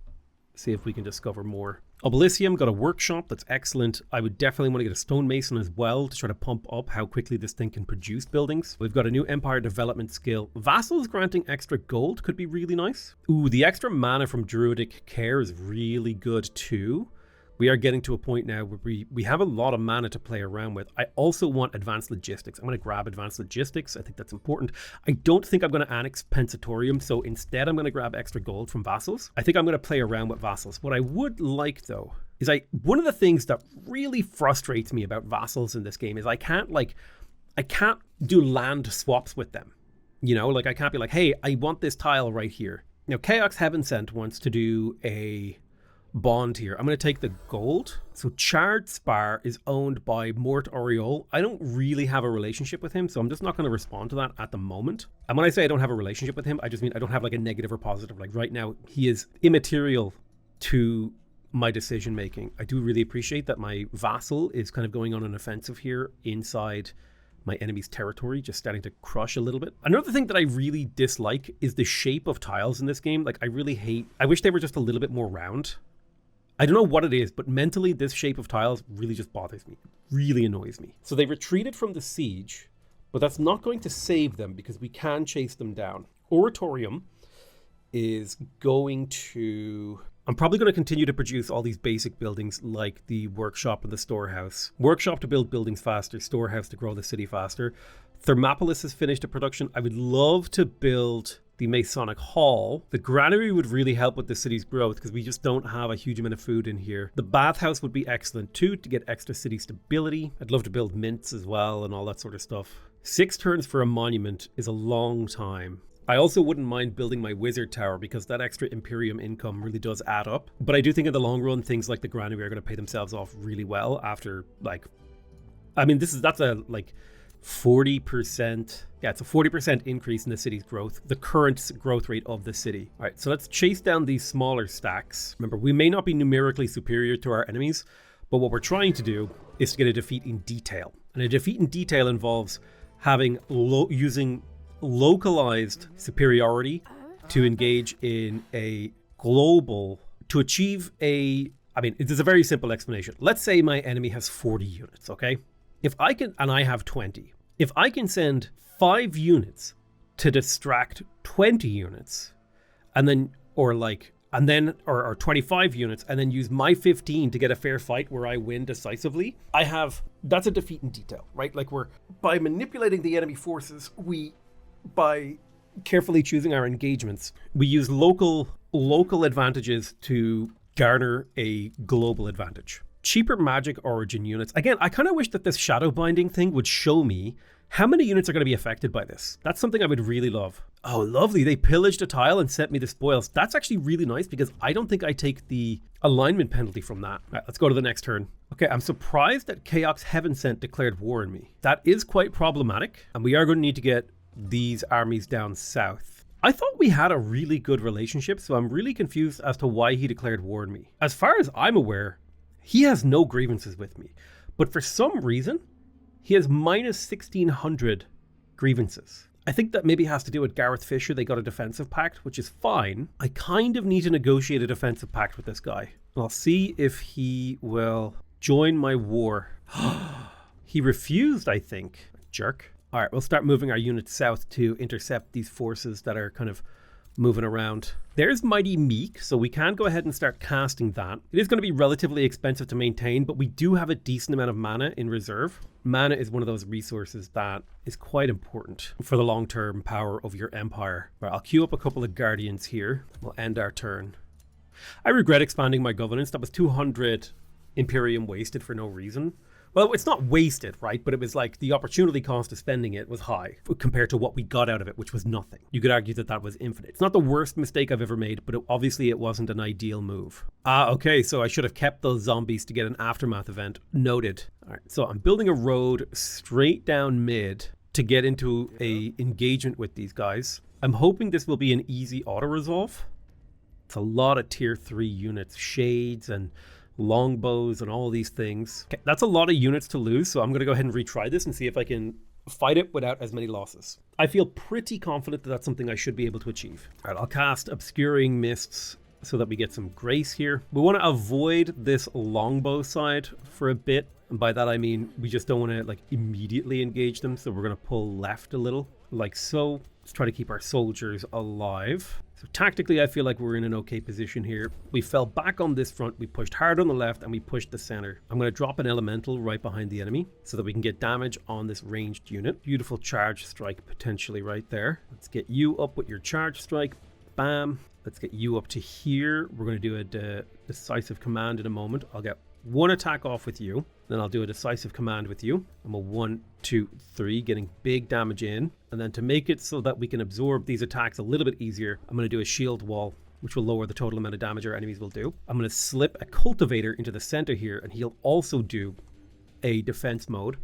see if we can discover more. Obelissium got a workshop, that's excellent. I would definitely want to get a stonemason as well to try to pump up how quickly this thing can produce buildings. We've got a new empire development skill. Vassals granting extra gold could be really nice. Ooh, the extra mana from druidic care is really good too. We are getting to a point now where we have a lot of mana to play around with. I also want advanced logistics. I'm going to grab advanced logistics. I think that's important. I don't think I'm going to annex Pensatorium, so instead I'm going to grab extra gold from vassals. I think I'm going to play around with vassals. What I would like though is one of the things that really frustrates me about vassals in this game is I can't do land swaps with them. You know, like I can't be like, hey, I want this tile right here. Now, Chaos Heaven Sent wants to do a bond here. I'm going to take the gold. So Charred Spar is owned by Mort Oriole. I don't really have a relationship with him, so I'm just not going to respond to that at the moment. And when I say I don't have a relationship with him, I just mean I don't have like a negative or positive. Like right now, he is immaterial to my decision making. I do really appreciate that my vassal is kind of going on an offensive here inside my enemy's territory, just starting to crush a little bit. Another thing that I really dislike is the shape of tiles in this game. Like I wish they were just a little bit more round. I don't know what it is, but mentally this shape of tiles really just bothers me. It really annoys me. So they retreated from the siege, but that's not going to save them because we can chase them down. Oratorium is going to... I'm probably going to continue to produce all these basic buildings like the workshop and the storehouse. Workshop to build buildings faster, storehouse to grow the city faster. Thermopolis has finished a production. I would love to build the Masonic Hall. The granary would really help with the city's growth because we just don't have a huge amount of food in here. The bathhouse would be excellent too to get extra city stability. I'd love to build mints as well and all that sort of stuff. 6 turns for a monument is a long time. I also wouldn't mind building my wizard tower because that extra Imperium income really does add up. But I do think in the long run, things like the granary are going to pay themselves off really well after that's a 40%. Yeah, it's a 40% increase in the city's growth, the current growth rate of the city. All right, so let's chase down these smaller stacks. Remember, we may not be numerically superior to our enemies, but what we're trying to do is to get a defeat in detail. And a defeat in detail involves having using localized superiority to engage in a global, to achieve there's a very simple explanation. Let's say my enemy has 40 units, okay? If I can, and I have 20, if I can send 5 units to distract 20 units, and then, or 25 units, and then use my 15 to get a fair fight where I win decisively, that's a defeat in detail, right? Like by manipulating the enemy forces, by carefully choosing our engagements, we use local advantages to garner a global advantage. Cheaper magic origin units. Again, I kind of wish that this shadow binding thing would show me how many units are going to be affected by this. That's something I would really love. Oh, lovely. They pillaged a tile and sent me the spoils. That's actually really nice because I don't think I take the alignment penalty from that. All right, let's go to the next turn. Okay, I'm surprised that Chaos Heaven Sent declared war on me. That is quite problematic, and we are going to need to get these armies down south. I thought we had a really good relationship, so I'm really confused as to why he declared war on me. As far as I'm aware, he has no grievances with me, but for some reason, he has minus 1,600 grievances. I think that maybe has to do with Gareth Fisher. They got a defensive pact, which is fine. I kind of need to negotiate a defensive pact with this guy. I'll see if he will join my war. He refused, I think. Jerk. All right, we'll start moving our units south to intercept these forces that are kind of moving around. There's Mighty Meek, so we can go ahead and start casting that. It is going to be relatively expensive to maintain, but we do have a decent amount of mana in reserve. Mana is one of those resources that is quite important for the long-term power of your empire. Right, I'll queue up a couple of guardians here. We'll end our turn. I regret expanding my governance. That was 200 Imperium wasted for no reason. Well, it's not wasted, right? But it was like the opportunity cost of spending it was high compared to what we got out of it, which was nothing. You could argue that that was infinite. It's not the worst mistake I've ever made, but obviously it wasn't an ideal move. Okay, so I should have kept those zombies to get an aftermath event. Noted. All right, so I'm building a road straight down mid to get into a engagement with these guys. I'm hoping this will be an easy auto-resolve. It's a lot of tier 3 units, shades and longbows and all these things. Okay, that's a lot of units to lose, so I'm going to go ahead and retry this and see if I can fight it without as many losses. I feel pretty confident that that's something I should be able to achieve. All right, I'll cast Obscuring Mists so that we get some grace here. We want to avoid this longbow side for a bit. And by that I mean we just don't want to like immediately engage them. So we're going to pull left a little like so. Let's try to keep our soldiers alive. So tactically, I feel like we're in an okay position here. We fell back on this front, we pushed hard on the left, and we pushed the center. I'm going to drop an elemental right behind the enemy so that we can get damage on this ranged unit. Beautiful charge strike potentially right there. Let's get you up with your charge strike. Bam. Let's get you up to here. We're going to do a decisive command in a moment. I'll get one attack off with you. Then I'll do a decisive command with you. I'm a 1, 2, 3, getting big damage in. And then to make it so that we can absorb these attacks a little bit easier, I'm going to do a shield wall, which will lower the total amount of damage our enemies will do. I'm going to slip a cultivator into the center here, and he'll also do a defense mode,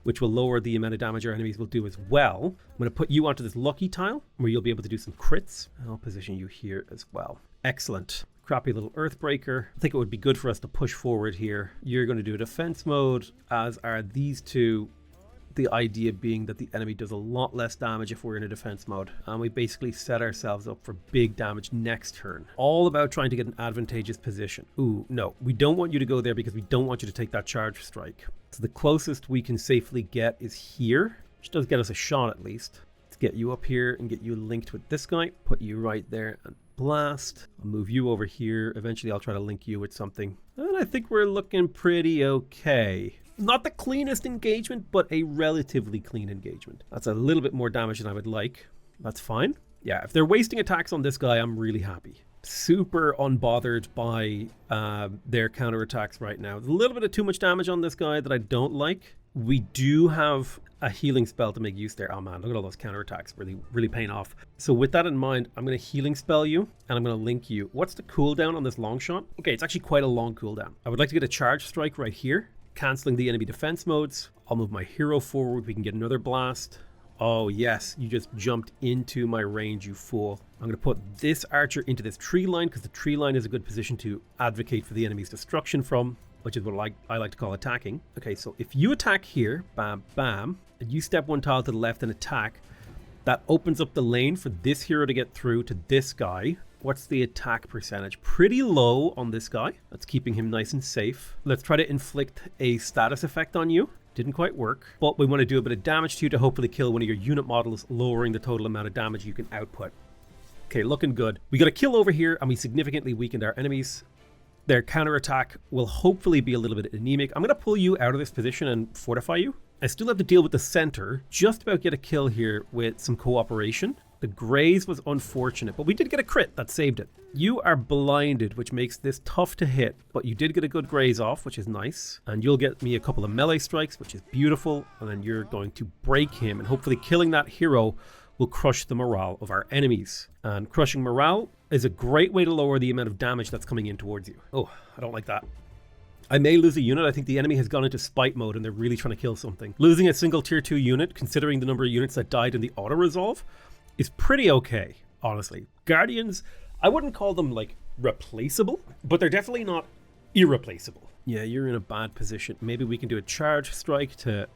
which will lower the amount of damage our enemies will do as well. I'm going to put you onto this lucky tile, where you'll be able to do some crits. I'll position you here as well. Excellent. Crappy little Earthbreaker. I think it would be good for us to push forward here. You're going to do a defense mode, as are these two. The idea being that the enemy does a lot less damage if we're in a defense mode. And we basically set ourselves up for big damage next turn. All about trying to get an advantageous position. Ooh, no. We don't want you to go there because we don't want you to take that charge strike. So the closest we can safely get is here, which does get us a shot at least. Let's get you up here and get you linked with this guy. Put you right there and blast. I'll move you over here. Eventually I'll try to link you with something. And I think we're looking pretty okay. Not the cleanest engagement, but a relatively clean engagement. That's a little bit more damage than I would like. That's fine. Yeah, if they're wasting attacks on this guy, I'm really happy. Super unbothered by their counterattacks right now. There's a little bit of too much damage on this guy that I don't like. We do have a healing spell to make use there. Oh man, look at all those counterattacks, really paying off. So with that in mind, I'm going to healing spell you, and I'm going to link you. What's the cooldown on this long shot? Okay, it's actually quite a long cooldown. I would like to get a charge strike right here, canceling the enemy defense modes. I'll move my hero forward. We can get another blast. Oh yes, you just jumped into my range, you fool. I'm going to put this archer into this tree line because the tree line is a good position to advocate for the enemy's destruction from, which is what I like to call attacking. Okay, so if you attack here, bam, bam, and you step one tile to the left and attack, that opens up the lane for this hero to get through to this guy. What's the attack percentage? Pretty low on this guy. That's keeping him nice and safe. Let's try to inflict a status effect on you. Didn't quite work, but we want to do a bit of damage to you to hopefully kill one of your unit models, lowering the total amount of damage you can output. Okay, looking good. We got a kill over here, and we significantly weakened our enemies. Their counterattack will hopefully be a little bit anemic. I'm going to pull you out of this position and fortify you. I still have to deal with the center. Just about get a kill here with some cooperation. The graze was unfortunate, but we did get a crit that saved it. You are blinded, which makes this tough to hit, but you did get a good graze off, which is nice. And you'll get me a couple of melee strikes, which is beautiful. And then you're going to break him, and hopefully killing that hero will crush the morale of our enemies. And crushing morale is a great way to lower the amount of damage that's coming in towards you. Oh, I don't like that. I may lose a unit. I think the enemy has gone into spite mode and they're really trying to kill something. Losing a single tier 2 unit, considering the number of units that died in the auto-resolve, is pretty okay, honestly. Guardians, I wouldn't call them like replaceable, but they're definitely not irreplaceable. Yeah, you're in a bad position. Maybe we can do a charge strike to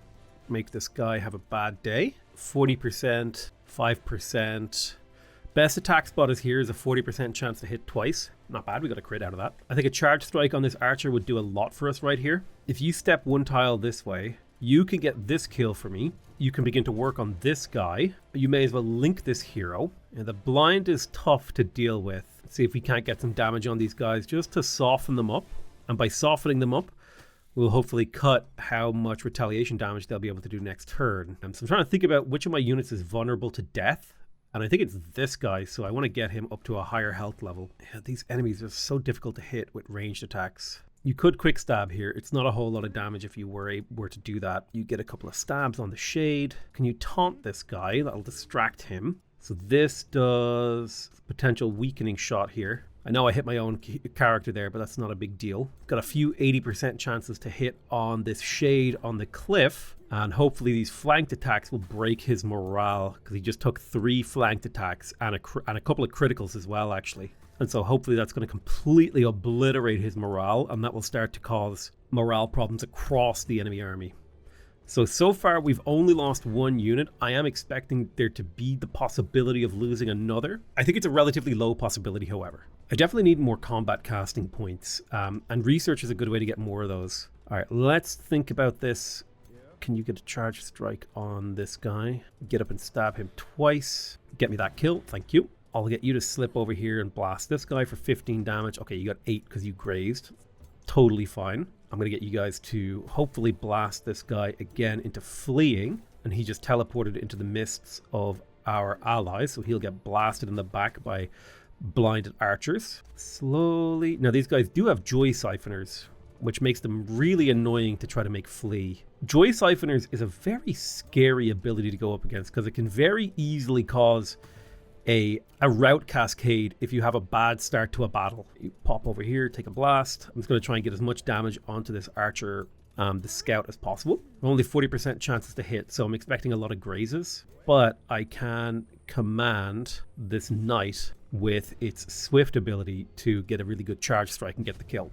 make this guy have a bad day. 40%, 5%. Best attack spot is here is a 40% chance to hit twice. Not bad, we got a crit out of that. I think a charge strike on this archer would do a lot for us right here. If you step one tile this way, you can get this kill for me. You can begin to work on this guy. You may as well link this hero. And the blind is tough to deal with. Let's see if we can't get some damage on these guys just to soften them up. And by softening them up, we'll hopefully cut how much retaliation damage they'll be able to do next turn. So I'm trying to think about which of my units is vulnerable to death. And I think it's this guy, so I want to get him up to a higher health level. Yeah, these enemies are so difficult to hit with ranged attacks. You could quick stab here. It's not a whole lot of damage if you were to do that. You get a couple of stabs on the shade. Can you taunt this guy? That'll distract him. So this does potential weakening shot here. I know I hit my own character there, but that's not a big deal. Got a few 80% chances to hit on this shade on the cliff. And hopefully these flanked attacks will break his morale, because he just took 3 flanked attacks and a couple of criticals as well, actually. And so hopefully that's going to completely obliterate his morale, and that will start to cause morale problems across the enemy army. So far we've only lost one unit. I am expecting there to be the possibility of losing another. I think it's a relatively low possibility, however. I definitely need more combat casting points, and research is a good way to get more of those. All right, let's think about this. Can you get a charge strike on this guy? Get up and stab him twice. Get me that kill, thank you. I'll get you to slip over here and blast this guy for 15 damage. Okay, you got 8 because you grazed. Totally fine. I'm going to get you guys to hopefully blast this guy again into fleeing. And he just teleported into the mists of our allies. So he'll get blasted in the back by blinded archers. Slowly. Now these guys do have joy siphoners, which makes them really annoying to try to make flee. Joy siphoners is a very scary ability to go up against because it can very easily cause a rout cascade if you have a bad start to a battle. You pop over here, take a blast. I'm just going to try and get as much damage onto this archer, the scout, as possible. Only 40% chances to hit, so I'm expecting a lot of grazes. But I can command this knight with its swift ability to get a really good charge strike and get the kill.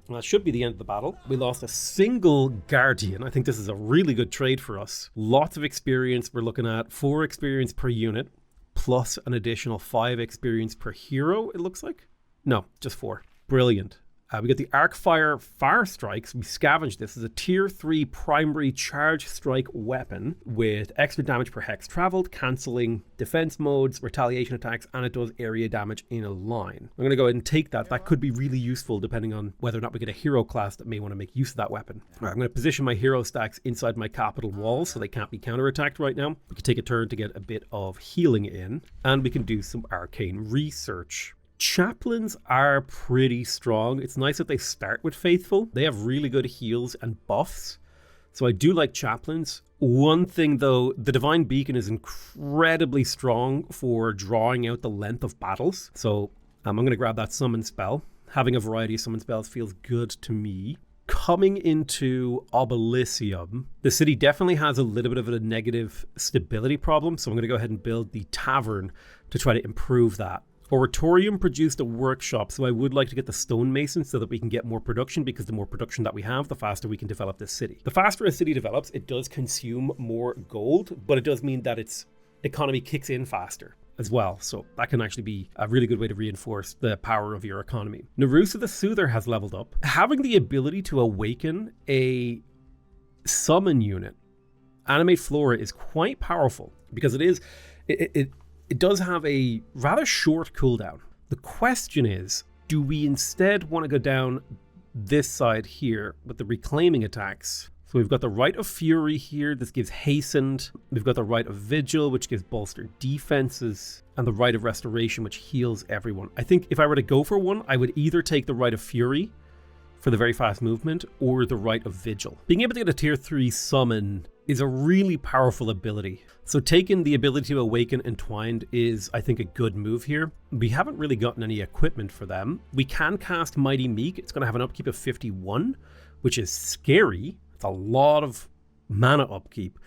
Well, that should be the end of the battle. We lost a single guardian. I think this is a really good trade for us. Lots of experience. We're looking at 4 experience per unit, plus an additional 5 experience per hero, it looks like. No, just 4. Brilliant. We got the Arcfire Fire Strikes. We scavenged this as a tier 3 primary charge strike weapon with extra damage per hex traveled, cancelling defense modes, retaliation attacks, and it does area damage in a line. I'm going to go ahead and take that. That could be really useful depending on whether or not we get a hero class that may want to make use of that weapon. All right, I'm going to position my hero stacks inside my capital walls so they can't be counterattacked right now. We can take a turn to get a bit of healing in, and we can do some arcane research. Chaplains are pretty strong. It's nice that they start with Faithful. They have really good heals and buffs. So I do like Chaplains. One thing though, the Divine Beacon is incredibly strong for drawing out the length of battles. So I'm going to grab that summon spell. Having a variety of summon spells feels good to me. Coming into Obelissium, the city definitely has a little bit of a negative stability problem. So I'm going to go ahead and build the tavern to try to improve that. Oratorium produced a workshop, so I would like to get the stonemason so that we can get more production, because the more production that we have, the faster we can develop this city. The faster a city develops, it does consume more gold, but it does mean that its economy kicks in faster as well, so that can actually be a really good way to reinforce the power of your economy. Narusa the Soother has leveled up. Having the ability to awaken a summon unit, Animate Flora, is quite powerful, because it does have a rather short cooldown. The question is, do we instead want to go down this side here with the reclaiming attacks? So we've got the Rite of Fury here. This gives hastened. We've got the Rite of Vigil, which gives bolstered defenses, and the Rite of Restoration, which heals everyone. I think if I were to go for one, I would either take the Rite of Fury for the very fast movement or the Rite of Vigil. Being able to get a tier 3 summon is a really powerful ability. So taking the ability to awaken Entwined is, I think, a good move here. We haven't really gotten any equipment for them. We can cast Mighty Meek. It's going to have an upkeep of 51, which is scary. It's a lot of mana upkeep.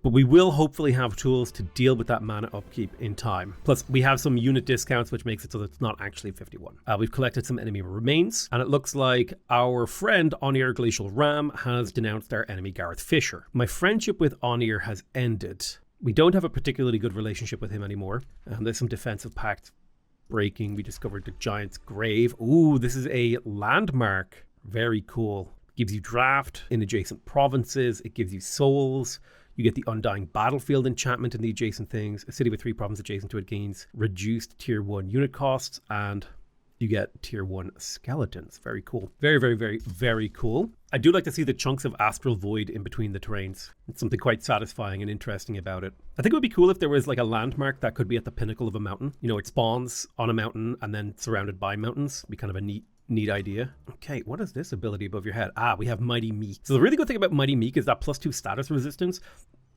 But we will hopefully have tools to deal with that mana upkeep in time. Plus, we have some unit discounts, which makes it so that it's not actually 51. We've collected some enemy remains, and it looks like our friend Onir Glacial Ram has denounced our enemy Gareth Fisher. My friendship with Onir has ended. We don't have a particularly good relationship with him anymore. There's some defensive pact breaking. We discovered the Giant's Grave. Ooh, this is a landmark. Very cool. Gives you draft in adjacent provinces. It gives you souls. You get the Undying Battlefield enchantment in the adjacent things. A city with 3 provinces adjacent to it gains reduced tier 1 unit costs, and you get tier 1 skeletons. Very cool. Very, very, very, very cool. I do like to see the chunks of astral void in between the terrains. It's something quite satisfying and interesting about it. I think it would be cool if there was like a landmark that could be at the pinnacle of a mountain. You know, it spawns on a mountain and then surrounded by mountains. It'd be kind of a neat idea. Okay, what is this ability above your head? We have Mighty Meek. So the really good thing about Mighty Meek is that +2 status resistance.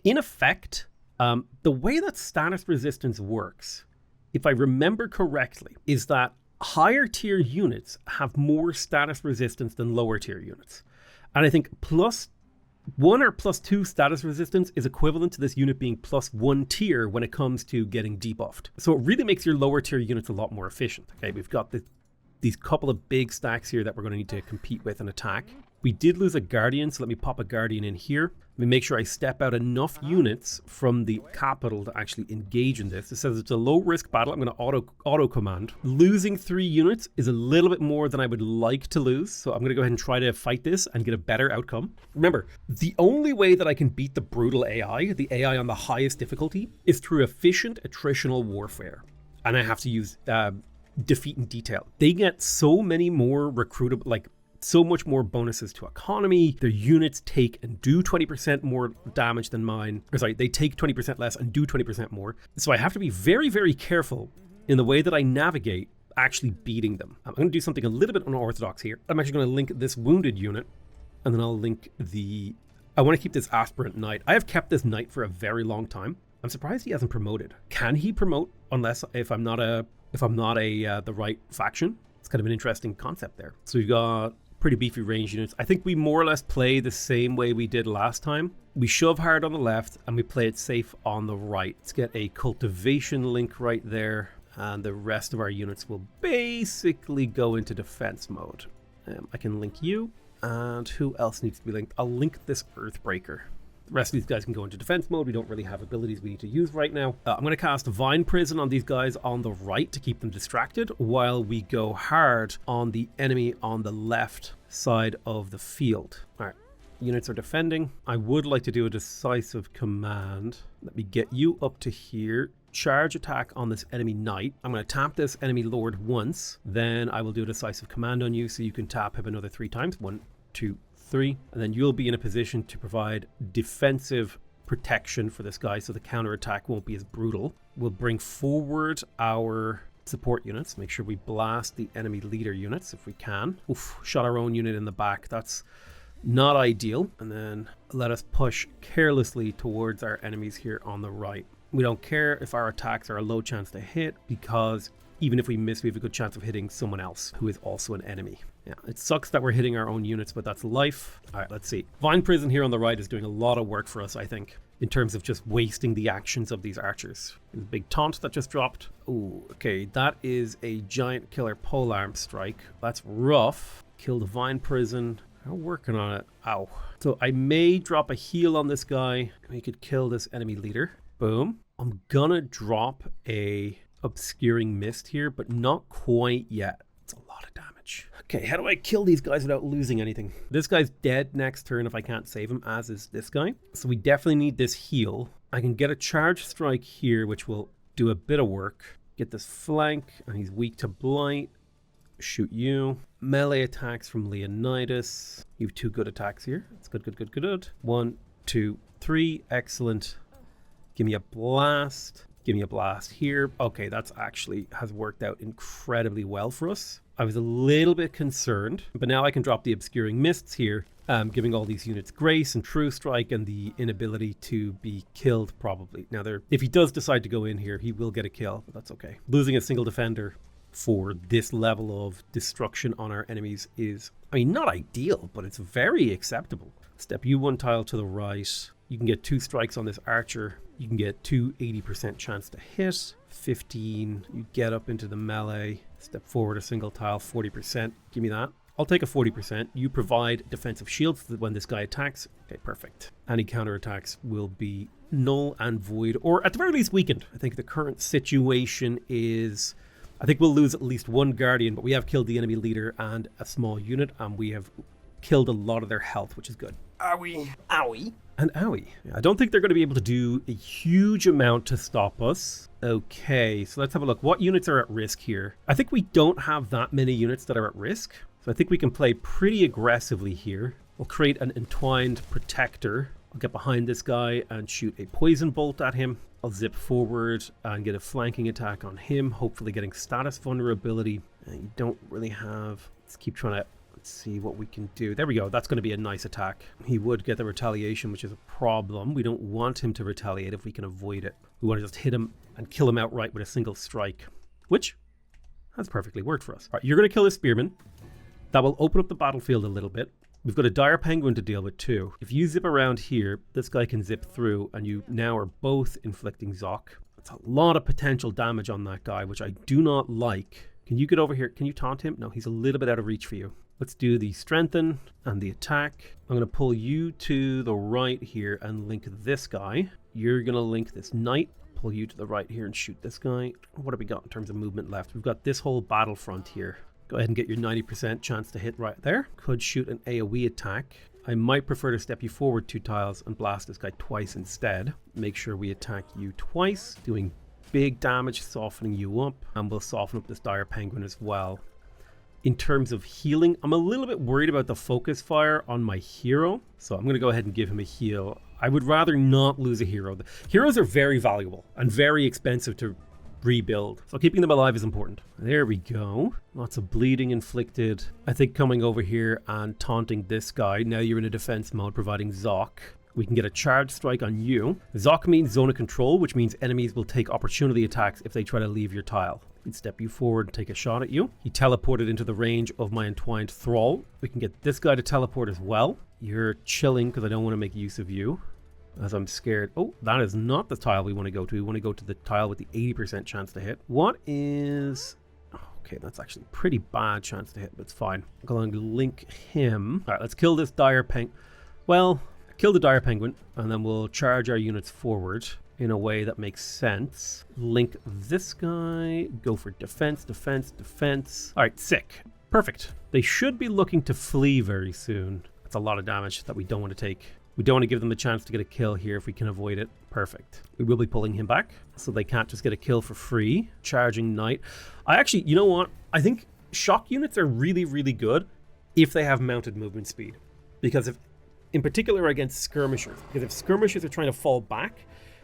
In effect, the way that status resistance works, if I remember correctly, is that higher tier units have more status resistance than lower tier units. And I think +1 or +2 status resistance is equivalent to this unit being +1 tier when it comes to getting debuffed. So it really makes your lower tier units a lot more efficient. Okay, we've got these couple of big stacks here that we're going to need to compete with and attack. We did lose a Guardian, so let me pop a Guardian in here. Let me make sure I step out enough units from the capital to actually engage in this. It says it's a low-risk battle. I'm going to auto-command. Losing 3 units is a little bit more than I would like to lose, so I'm going to go ahead and try to fight this and get a better outcome. Remember, the only way that I can beat the brutal AI, the AI on the highest difficulty, is through efficient attritional warfare. And I have to use defeat in detail. They get so many more recruitable, like, so much more bonuses to economy. Their units take and do 20% more damage than mine. Or sorry, they take 20% less and do 20% more. So I have to be very, very careful in the way that I navigate actually beating them. I'm going to do something a little bit unorthodox here. I'm actually going to link this wounded unit, and then I'll link the... I want to keep this aspirant knight. I have kept this knight for a very long time. I'm surprised he hasn't promoted. Can he promote unless if I'm not the right faction? It's kind of an interesting concept there. So we've got pretty beefy range units. I think we more or less play the same way we did last time. We shove hard on the left and we play it safe on the right. Let's get a cultivation link right there, and the rest of our units will basically go into defense mode. I can link you, and who else needs to be linked? I'll link this Earthbreaker. The rest of these guys can go into defense mode. We don't really have abilities we need to use right now. I'm going to cast Vine Prison on these guys on the right to keep them distracted while we go hard on the enemy on the left side of the field. All right, units are defending. I would like to do a decisive command. Let me get you up to here. Charge attack on this enemy knight. I'm going to tap this enemy lord once. Then I will do a decisive command on you so you can tap him another 3 times. 1, 2, 3, and then you'll be in a position to provide defensive protection for this guy so the counterattack won't be as brutal. We'll bring forward our support units, make sure we blast the enemy leader units if we can. Oof, shot our own unit in the back. That's not ideal. And then let us push carelessly towards our enemies here on the right. We don't care if our attacks are a low chance to hit, because even if we miss, we have a good chance of hitting someone else who is also an enemy. Yeah, it sucks that we're hitting our own units, but that's life. All right, let's see. Vine Prison here on the right is doing a lot of work for us, I think, in terms of just wasting the actions of these archers. There's a big taunt that just dropped. Oh, okay, that is a giant killer polearm strike. That's rough. Kill the Vine Prison. I'm working on it. Ow. So I may drop a heal on this guy. We could kill this enemy leader. Boom. I'm gonna drop a Obscuring Mist here, but not quite yet. It's a lot of damage. Okay, how do I kill these guys without losing anything? This guy's dead next turn if I can't save him, as is this guy. So we definitely need this heal. I can get a charge strike here, which will do a bit of work. Get this flank, and he's weak to blight. Shoot you. Melee attacks from Leonidas. You have 2 good attacks here. It's good, good, good, good. 1, 2, 3. Excellent. Give me a blast. Give me a blast here. Okay, that's actually has worked out incredibly well for us. I was a little bit concerned, but now I can drop the Obscuring Mists here, giving all these units grace and true strike and the inability to be killed probably. Now, if he does decide to go in here, he will get a kill, but that's okay. Losing a single defender for this level of destruction on our enemies is, I mean, not ideal, but it's very acceptable. Step you 1 tile to the right. You can get 2 strikes on this archer. You can get 2 80% chance to hit. 15, you get up into the melee. Step forward a single tile, 40%. Give me that. I'll take a 40%. You provide defensive shields when this guy attacks. Okay, perfect. Any counterattacks will be null and void, or at the very least weakened. I think the current situation is, I think we'll lose at least 1 guardian, but we have killed the enemy leader and a small unit, and we have killed a lot of their health, which is good. Owie. Owie. And owie. I don't think they're going to be able to do a huge amount to stop us. Okay, so let's have a look. What units are at risk here? I think we don't have that many units that are at risk. So I think we can play pretty aggressively here. We'll create an entwined protector. I'll get behind this guy and shoot a poison bolt at him. I'll zip forward and get a flanking attack on him, hopefully getting status vulnerability. You don't really have... Let's keep trying to... Let's see what we can do. There we go. That's going to be a nice attack. He would get the retaliation, which is a problem. We don't want him to retaliate if we can avoid it. We want to just hit him and kill him outright with a single strike, which has perfectly worked for us. All right, you're going to kill his spearman. That will open up the battlefield a little bit. We've got a dire penguin to deal with too. If you zip around here, this guy can zip through, and you now are both inflicting Zoc. That's a lot of potential damage on that guy, which I do not like. Can you get over here? Can you taunt him? No, he's a little bit out of reach for you. Let's do the strengthen and the attack. I'm going to pull you to the right here and link this guy. You're going to link this knight. Pull you to the right here and shoot this guy. What have we got in terms of movement left? We've got this whole battlefront here. Go ahead and get your 90% chance to hit right there. Could shoot an AoE attack. I might prefer to step you forward 2 tiles and blast this guy twice instead. Make sure we attack you twice, doing big damage, softening you up. And we'll soften up this dire penguin as well. In terms of healing, I'm a little bit worried about the focus fire on my hero. So I'm going to go ahead and give him a heal. I would rather not lose a hero. The heroes are very valuable and very expensive to rebuild. So keeping them alive is important. There we go. Lots of bleeding inflicted. I think coming over here and taunting this guy. Now you're in a defense mode, providing Zoc. We can get a charge strike on you. Zoc means zone of control, which means enemies will take opportunity attacks if they try to leave your tile. We'd step you forward and take a shot at you. He teleported into the range of my entwined thrall. We can get this guy to teleport as well. You're chilling because I don't want to make use of you, as I'm scared. Oh, that is not the tile we want to go to. We want to go to the tile with the 80% chance to hit. What is... Okay, that's actually a pretty bad chance to hit, but it's fine. I'm going to link him. All right, let's kill this dire penguin. Well, kill the dire penguin, and then we'll charge our units forward in a way that makes sense. Link this guy. Go for defense, defense, defense. All right, sick. Perfect. They should be looking to flee very soon. That's a lot of damage that we don't want to take. We don't want to give them a chance to get a kill here if we can avoid it. Perfect. We will be pulling him back, so they can't just get a kill for free. Charging knight. I actually, you know what? I think shock units are really, really good if they have mounted movement speed. Because if, in particular against skirmishers, because if skirmishers are trying to fall back,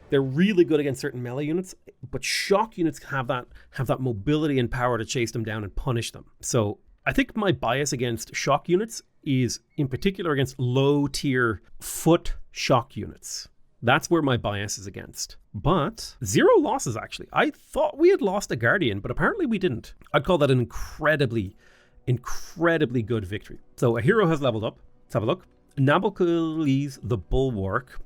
they're really good against certain melee units, but shock units have that mobility and power to chase them down and punish them. So I think my bias against shock units is in particular against low tier foot shock units. That's where my bias is against. But 0 losses actually. I thought we had lost a Guardian, but apparently we didn't. I'd call that an incredibly good victory. So a hero has leveled up. Let's have a look. Nabokalis the Bulwark.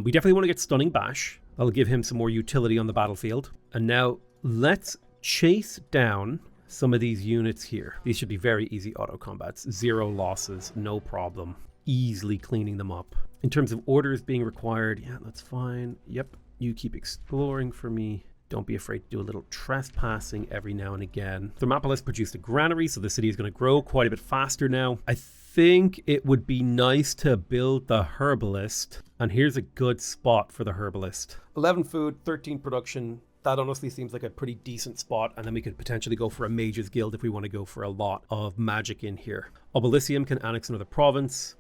We definitely want to get Stunning Bash. That'll give him some more utility on the battlefield. And now let's chase down some of these units here. These should be very easy auto combats. 0 losses, no problem. Easily cleaning them up. In terms of orders being required, yeah, that's fine. Yep, you keep exploring for me. Don't be afraid to do a little trespassing every now and again. Thermopolis produced a granary, so the city is going to grow quite a bit faster now. I think it would be nice to build the herbalist, and here's a good spot for the herbalist. 11 food, 13 production. That honestly seems like a pretty decent spot, and then we could potentially go for a mage's guild if we want to go for a lot of magic in here. Obelissium can annex another province.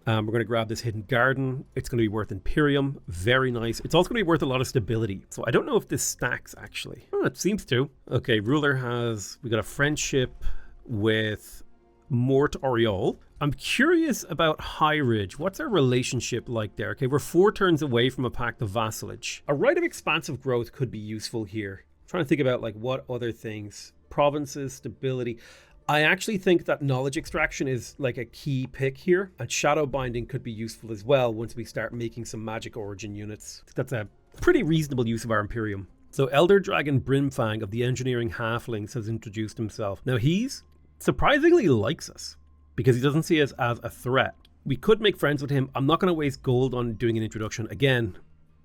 We're going to grab this hidden garden. It's going to be worth Imperium. Very nice. It's also going to be worth a lot of stability. So I don't know if this stacks actually. Oh, it seems to. Okay, ruler has... We got a friendship with Mort Oriol. I'm curious about High Ridge. What's our relationship like there? Okay, we're 4 turns away from a pact of vassalage. A right of expansive growth could be useful here. I'm trying to think about like what other things. Provinces, stability. I actually think that knowledge extraction is like a key pick here, and shadow binding could be useful as well once we start making some magic origin units. That's a pretty reasonable use of our Imperium. So Elder Dragon Brimfang of the Engineering Halflings has introduced himself. Now he's surprisingly likes us because he doesn't see us as a threat. We could make friends with him. I'm not going to waste gold on doing an introduction. Again,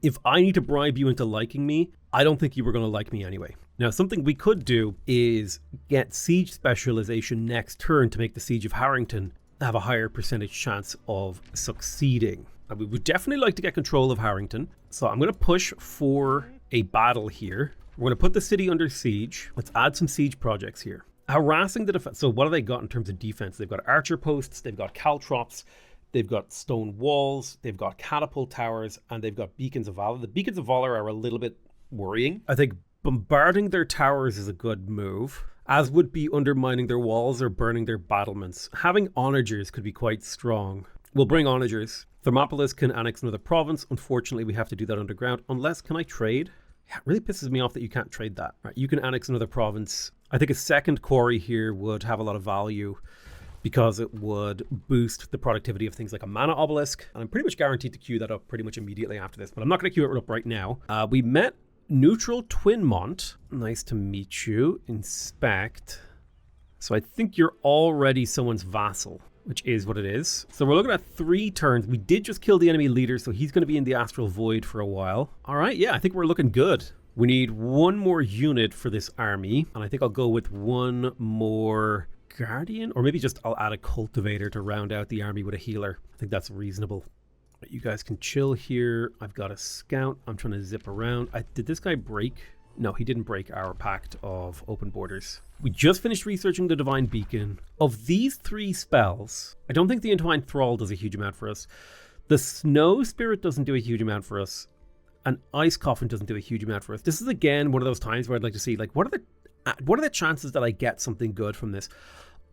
if I need to bribe you into liking me, I don't think you were going to like me anyway. Now, something we could do is get siege specialization next turn to make the Siege of Harrington have a higher percentage chance of succeeding. And we would definitely like to get control of Harrington. So I'm going to push for a battle here. We're going to put the city under siege. Let's add some siege projects here. Harassing the defense. So what have they got in terms of defense? They've got archer posts, they've got caltrops, they've got stone walls, they've got catapult towers, and they've got beacons of valor. The beacons of valor are a little bit worrying. I think bombarding their towers is a good move, as would be undermining their walls or burning their battlements. Having onagers could be quite strong. We'll bring onagers. Thermopolis can annex another province. Unfortunately, we have to do that underground. Unless, can I trade? Yeah, it really pisses me off that you can't trade that. Right, you can annex another province. I think a second quarry here would have a lot of value because it would boost the productivity of things like a mana obelisk. And I'm pretty much guaranteed to queue that up pretty much immediately after this, but I'm not going to queue it up right now. We met Neutral Twinmont. Nice to meet you. Inspect. So I think you're already someone's vassal, which is what it is. So we're looking at 3 turns. We did just kill the enemy leader, so he's going to be in the astral void for a while. All right, yeah, I think we're looking good. We need 1 more unit for this army, and I think I'll go with 1 more guardian, or maybe just I'll add a cultivator to round out the army with a healer. I think that's reasonable. You guys can chill here. I've got a scout. I'm trying to zip around. Did this guy break? No, he didn't break our pact of open borders. We just finished researching the Divine Beacon. Of these 3 spells, I don't think the Entwined Thrall does a huge amount for us. The Snow Spirit doesn't do a huge amount for us. And Ice Coffin doesn't do a huge amount for us. This is again one of those times where I'd like to see, like, what are the chances that I get something good from this?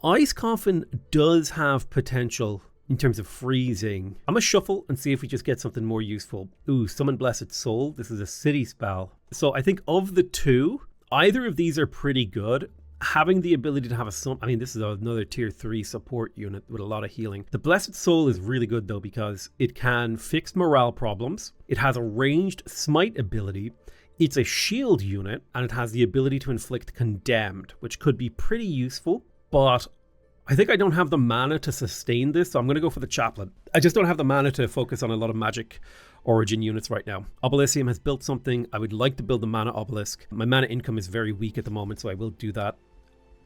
Ice Coffin does have potential in terms of freezing. I'm gonna shuffle and see if we just get something more useful. Ooh, Summon Blessed Soul. This is a city spell. So I think of the 2, either of these are pretty good. Having the ability to have this is another tier 3 support unit with a lot of healing. The Blessed Soul is really good though, because it can fix morale problems. It has a ranged smite ability. It's a shield unit, and it has the ability to inflict condemned, which could be pretty useful, but I think I don't have the mana to sustain this, so I'm going to go for the Chaplain. I just don't have the mana to focus on a lot of magic origin units right now. Obelissium has built something. I would like to build the mana obelisk. My mana income is very weak at the moment, so I will do that.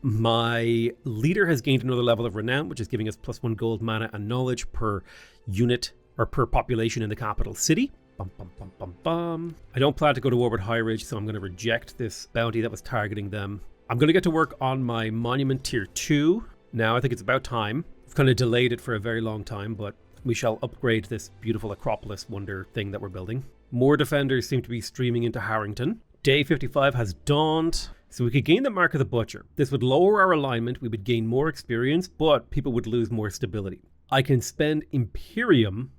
My leader has gained another level of renown, which is giving us +1 gold, mana, and knowledge per unit or per population in the capital city. Bum, bum, bum, bum, bum. I don't plan to go to war with High Ridge, so I'm going to reject this bounty that was targeting them. I'm going to get to work on my monument tier 2. Now I think it's about time. I've kind of delayed it for a very long time, but we shall upgrade this beautiful Acropolis wonder thing that we're building. More defenders seem to be streaming into Harrington. Day 55 has dawned, so we could gain the Mark of the Butcher. This would lower our alignment, we would gain more experience, but people would lose more stability. I can spend Imperium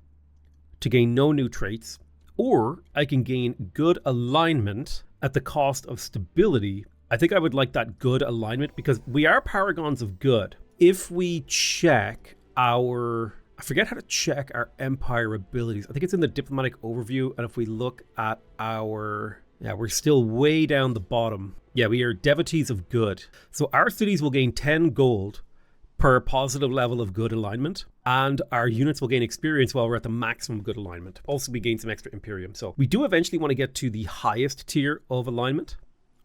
to gain no new traits, or I can gain good alignment at the cost of stability. I think I would like that good alignment because we are paragons of good. If we check I forget how to check our empire abilities. I think it's in the diplomatic overview. And if we look at we're still way down the bottom. Yeah, we are devotees of good. So our cities will gain 10 gold per positive level of good alignment. And our units will gain experience while we're at the maximum good alignment. Also, we gain some extra Imperium. So we do eventually want to get to the highest tier of alignment.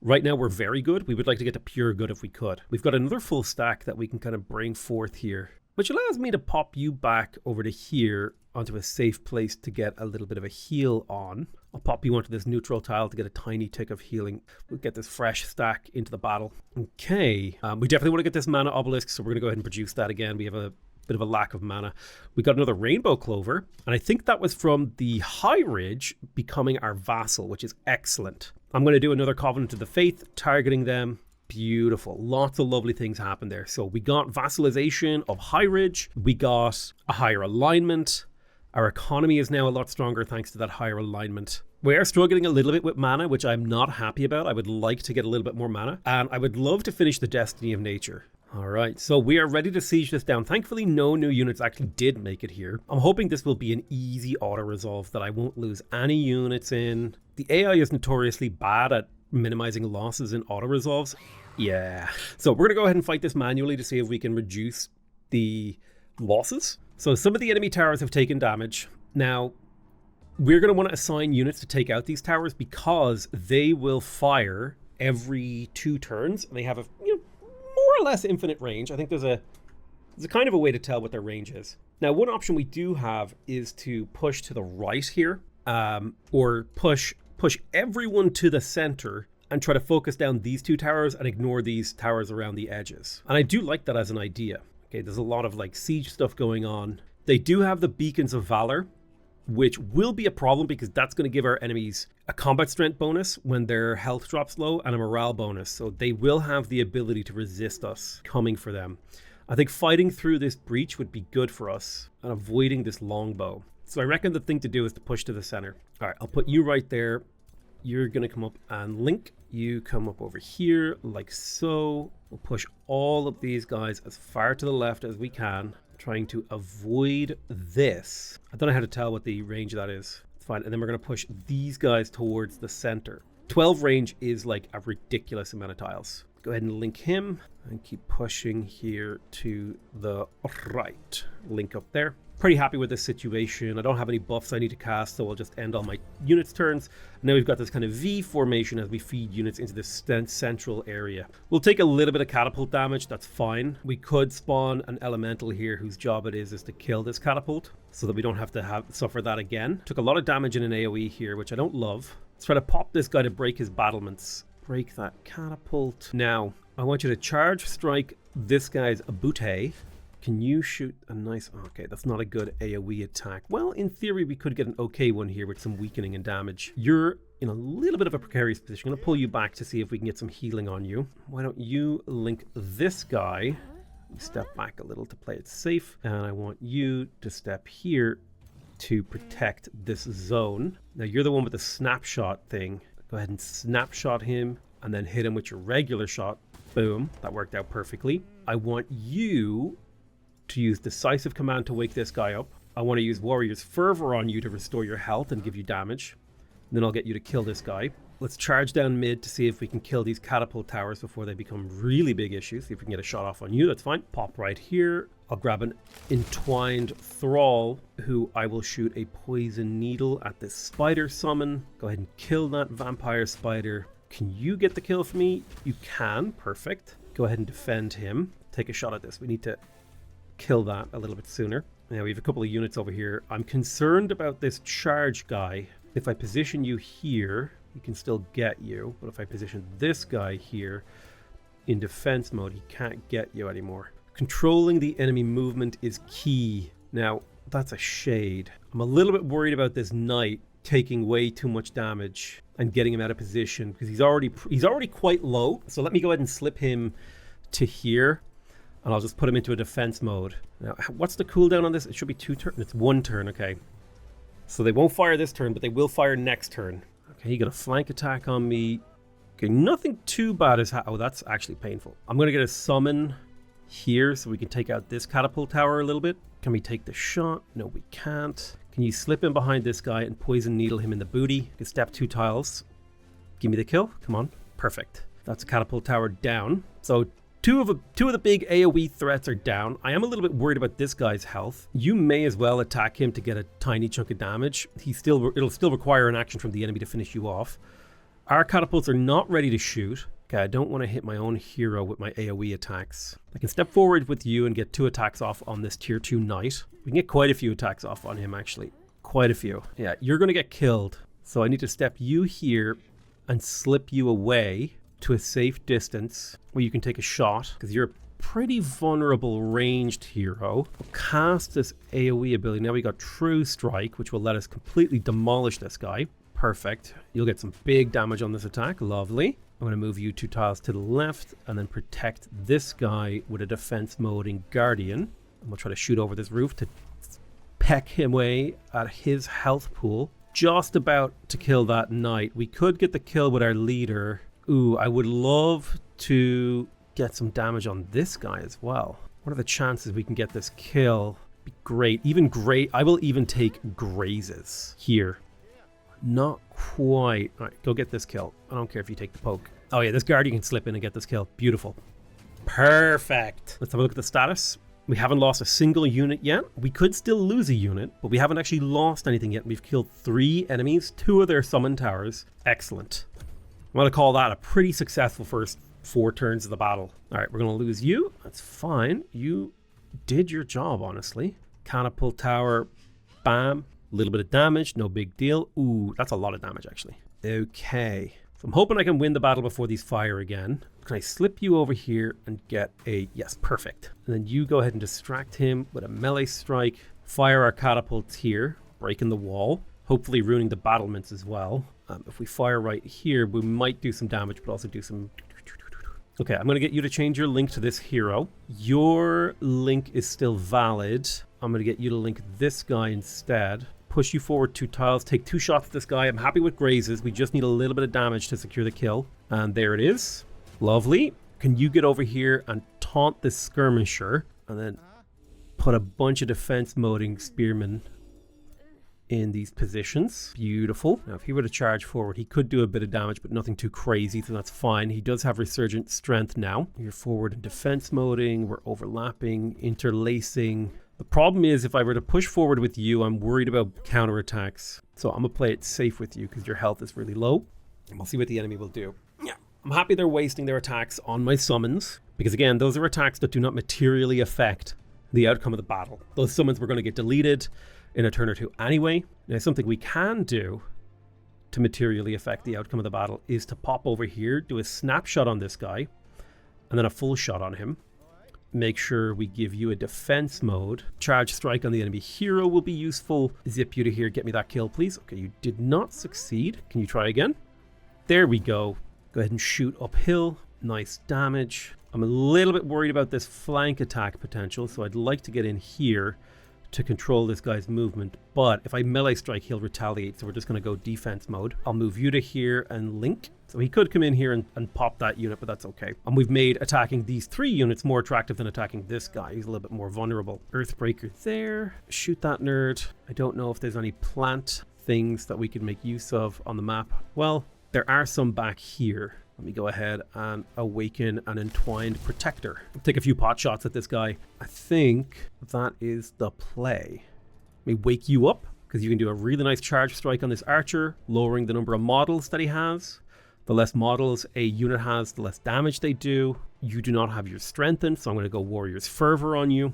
Right now, we're very good. We would like to get to pure good if we could. We've got another full stack that we can kind of bring forth here, which allows me to pop you back over to here onto a safe place to get a little bit of a heal on. I'll pop you onto this neutral tile to get a tiny tick of healing. We'll get this fresh stack into the battle. Okay, we definitely want to get this mana obelisk, so we're going to go ahead and produce that again. We have a bit of a lack of mana. We got another rainbow clover, and I think that was from the High Ridge becoming our vassal, which is excellent. I'm going to do another Covenant of the Faith, targeting them. Beautiful. Lots of lovely things happen there. So we got vassalization of High Ridge. We got a higher alignment. Our economy is now a lot stronger thanks to that higher alignment. We are struggling a little bit with mana, which I'm not happy about. I would like to get a little bit more mana. And I would love to finish the Destiny of Nature. All right, so we are ready to siege this down. Thankfully, no new units actually did make it here. I'm hoping this will be an easy auto-resolve that I won't lose any units in. The AI is notoriously bad at minimizing losses in auto-resolves. Yeah. So we're going to go ahead and fight this manually to see if we can reduce the losses. So some of the enemy towers have taken damage. Now, we're going to want to assign units to take out these towers because they will fire every 2 turns. And they have a more or less infinite range. I think there's a kind of a way to tell what their range is. Now, one option we do have is to push to the right here, or push everyone to the center and try to focus down these 2 towers and ignore these towers around the edges. And I do like that as an idea. Okay, there's a lot of like siege stuff going on. They do have the Beacons of Valor, which will be a problem because that's going to give our enemies a combat strength bonus when their health drops low and a morale bonus. So they will have the ability to resist us coming for them. I think fighting through this breach would be good for us and avoiding this longbow. So I reckon the thing to do is to push to the center. All right, I'll put you right there. You're going to come up and link. You come up over here like so. We'll push all of these guys as far to the left as we can, trying to avoid this. I don't know how to tell what the range of that is. It's fine. And then we're going to push these guys towards the center. 12 range is like a ridiculous amount of tiles. Go ahead and link him and keep pushing here to the right. Link up there. Pretty happy with this situation. I don't have any buffs I need to cast, so I'll just end all my units' turns. Now we've got this kind of V formation as we feed units into this central area. We'll take a little bit of catapult damage, that's fine. We could spawn an elemental here whose job it is to kill this catapult, so that we don't have to suffer that again. Took a lot of damage in an AoE here, which I don't love. Let's try to pop this guy to break his battlements. Break that catapult. Now, I want you to charge strike this guy's Abute. Can you shoot a nice... Okay, that's not a good AoE attack. Well, in theory, we could get an okay one here with some weakening and damage. You're in a little bit of a precarious position. I'm going to pull you back to see if we can get some healing on you. Why don't you link this guy? Step back a little to play it safe. And I want you to step here to protect this zone. Now, you're the one with the snapshot thing. Go ahead and snapshot him and then hit him with your regular shot. Boom. That worked out perfectly. I want you to use Decisive Command to wake this guy up. I want to use Warrior's Fervor on you to restore your health and give you damage. And then I'll get you to kill this guy. Let's charge down mid to see if we can kill these catapult towers before they become really big issues. See if we can get a shot off on you. That's fine. Pop right here. I'll grab an Entwined Thrall, who I will shoot a Poison Needle at this spider summon. Go ahead and kill that vampire spider. Can you get the kill for me? You can. Perfect. Go ahead and defend him. Take a shot at this. We need to kill that a little bit sooner. Now we have a couple of units over here. I'm concerned about this charge guy. If I position you here, he can still get you. But if I position this guy here in defense mode, he can't get you anymore. Controlling the enemy movement is key. Now, that's a shade. I'm a little bit worried about this knight taking way too much damage and getting him out of position because he's already quite low. So let me go ahead and slip him to here. And I'll just put him into a defense mode. Now, what's the cooldown on this? It should be 2 turns. It's 1 turn, okay. So they won't fire this turn, but they will fire next turn. Okay, he got a flank attack on me. Okay, nothing too bad is oh, that's actually painful. I'm going to get a summon here so we can take out this catapult tower a little bit. Can we take the shot? No, we can't. Can you slip in behind this guy and poison needle him in the booty? You can step 2 tiles. Give me the kill. Come on. Perfect. That's a catapult tower down. So Two of the big AoE threats are down. I am a little bit worried about this guy's health. You may as well attack him to get a tiny chunk of damage. It'll still require an action from the enemy to finish you off. Our catapults are not ready to shoot. Okay, I don't want to hit my own hero with my AoE attacks. I can step forward with you and get 2 attacks off on this tier 2 knight. We can get quite a few attacks off on him, actually. Quite a few. Yeah, you're going to get killed. So I need to step you here and slip you away to a safe distance where you can take a shot, because you're a pretty vulnerable ranged hero. We'll cast this AoE ability. Now we got True Strike, which will let us completely demolish this guy. Perfect. You'll get some big damage on this attack. Lovely. I'm going to move you 2 tiles to the left and then protect this guy with a defense mode in Guardian. And we'll try to shoot over this roof to peck him away at his health pool. Just about to kill that knight. We could get the kill with our leader. Ooh, I would love to get some damage on this guy as well. What are the chances we can get this kill? Be great. I will even take grazes here. Not quite. All right, go get this kill. I don't care if you take the poke. Oh yeah, this guardian can slip in and get this kill. Beautiful. Perfect. Let's have a look at the status. We haven't lost a single unit yet. We could still lose a unit, but we haven't actually lost anything yet. We've killed 3 enemies, 2 of their summon towers. Excellent. I'm going to call that a pretty successful first 4 turns of the battle. All right, we're going to lose you. That's fine. You did your job, honestly. Catapult tower, bam. A little bit of damage, no big deal. Ooh, that's a lot of damage, actually. Okay. So I'm hoping I can win the battle before these fire again. Can I slip you over here and get a... Yes, perfect. And then you go ahead and distract him with a melee strike. Fire our catapults here, breaking the wall. Hopefully ruining the battlements as well. If we fire right here, we might do some damage, but also do some... Okay, I'm going to get you to change your link to this hero. Your link is still valid. I'm going to get you to link this guy instead. Push you forward 2 tiles, take 2 shots at this guy. I'm happy with grazes. We just need a little bit of damage to secure the kill. And there it is. Lovely. Can you get over here and taunt this skirmisher? And then put a bunch of defense moding spearmen in these positions. Beautiful. Now, if he were to charge forward, he could do a bit of damage, but nothing too crazy, so that's fine. He does have resurgent strength now. You're forward in defense moding. We're overlapping, interlacing. The problem is if I were to push forward with you, I'm worried about counterattacks. So I'm going to play it safe with you because your health is really low. And we'll see what the enemy will do. Yeah, I'm happy they're wasting their attacks on my summons. Because again, those are attacks that do not materially affect the outcome of the battle. Those summons were going to get deleted in a turn or two anyway. Now, something we can do to materially affect the outcome of the battle is to pop over here, do a snapshot on this guy, and then a full shot on him. Make sure we give you a defense mode. Charge strike on the enemy hero will be useful. Zip you to here, get me that kill, please. Okay, you did not succeed. Can you try again? There we go. Go ahead and shoot uphill. Nice damage. I'm a little bit worried about this flank attack potential, so I'd like to get in here to control this guy's movement. But if I melee strike, he'll retaliate, so we're just going to go defense mode. I'll move you to here and link. So he could come in here and pop that unit, but that's okay. And we've made attacking these 3 units more attractive than attacking this guy. He's a little bit more vulnerable. Earthbreaker there. Shoot that nerd. I don't know if there's any plant things that we could make use of on the map. Well, there are some back here. Let me go ahead and awaken an entwined protector. Take a few pot shots at this guy. I think that is the play. Let me wake you up because you can do a really nice charge strike on this archer, lowering the number of models that he has. The less models a unit has, the less damage they do. You do not have your strengthened, so I'm going to go Warrior's Fervor on you.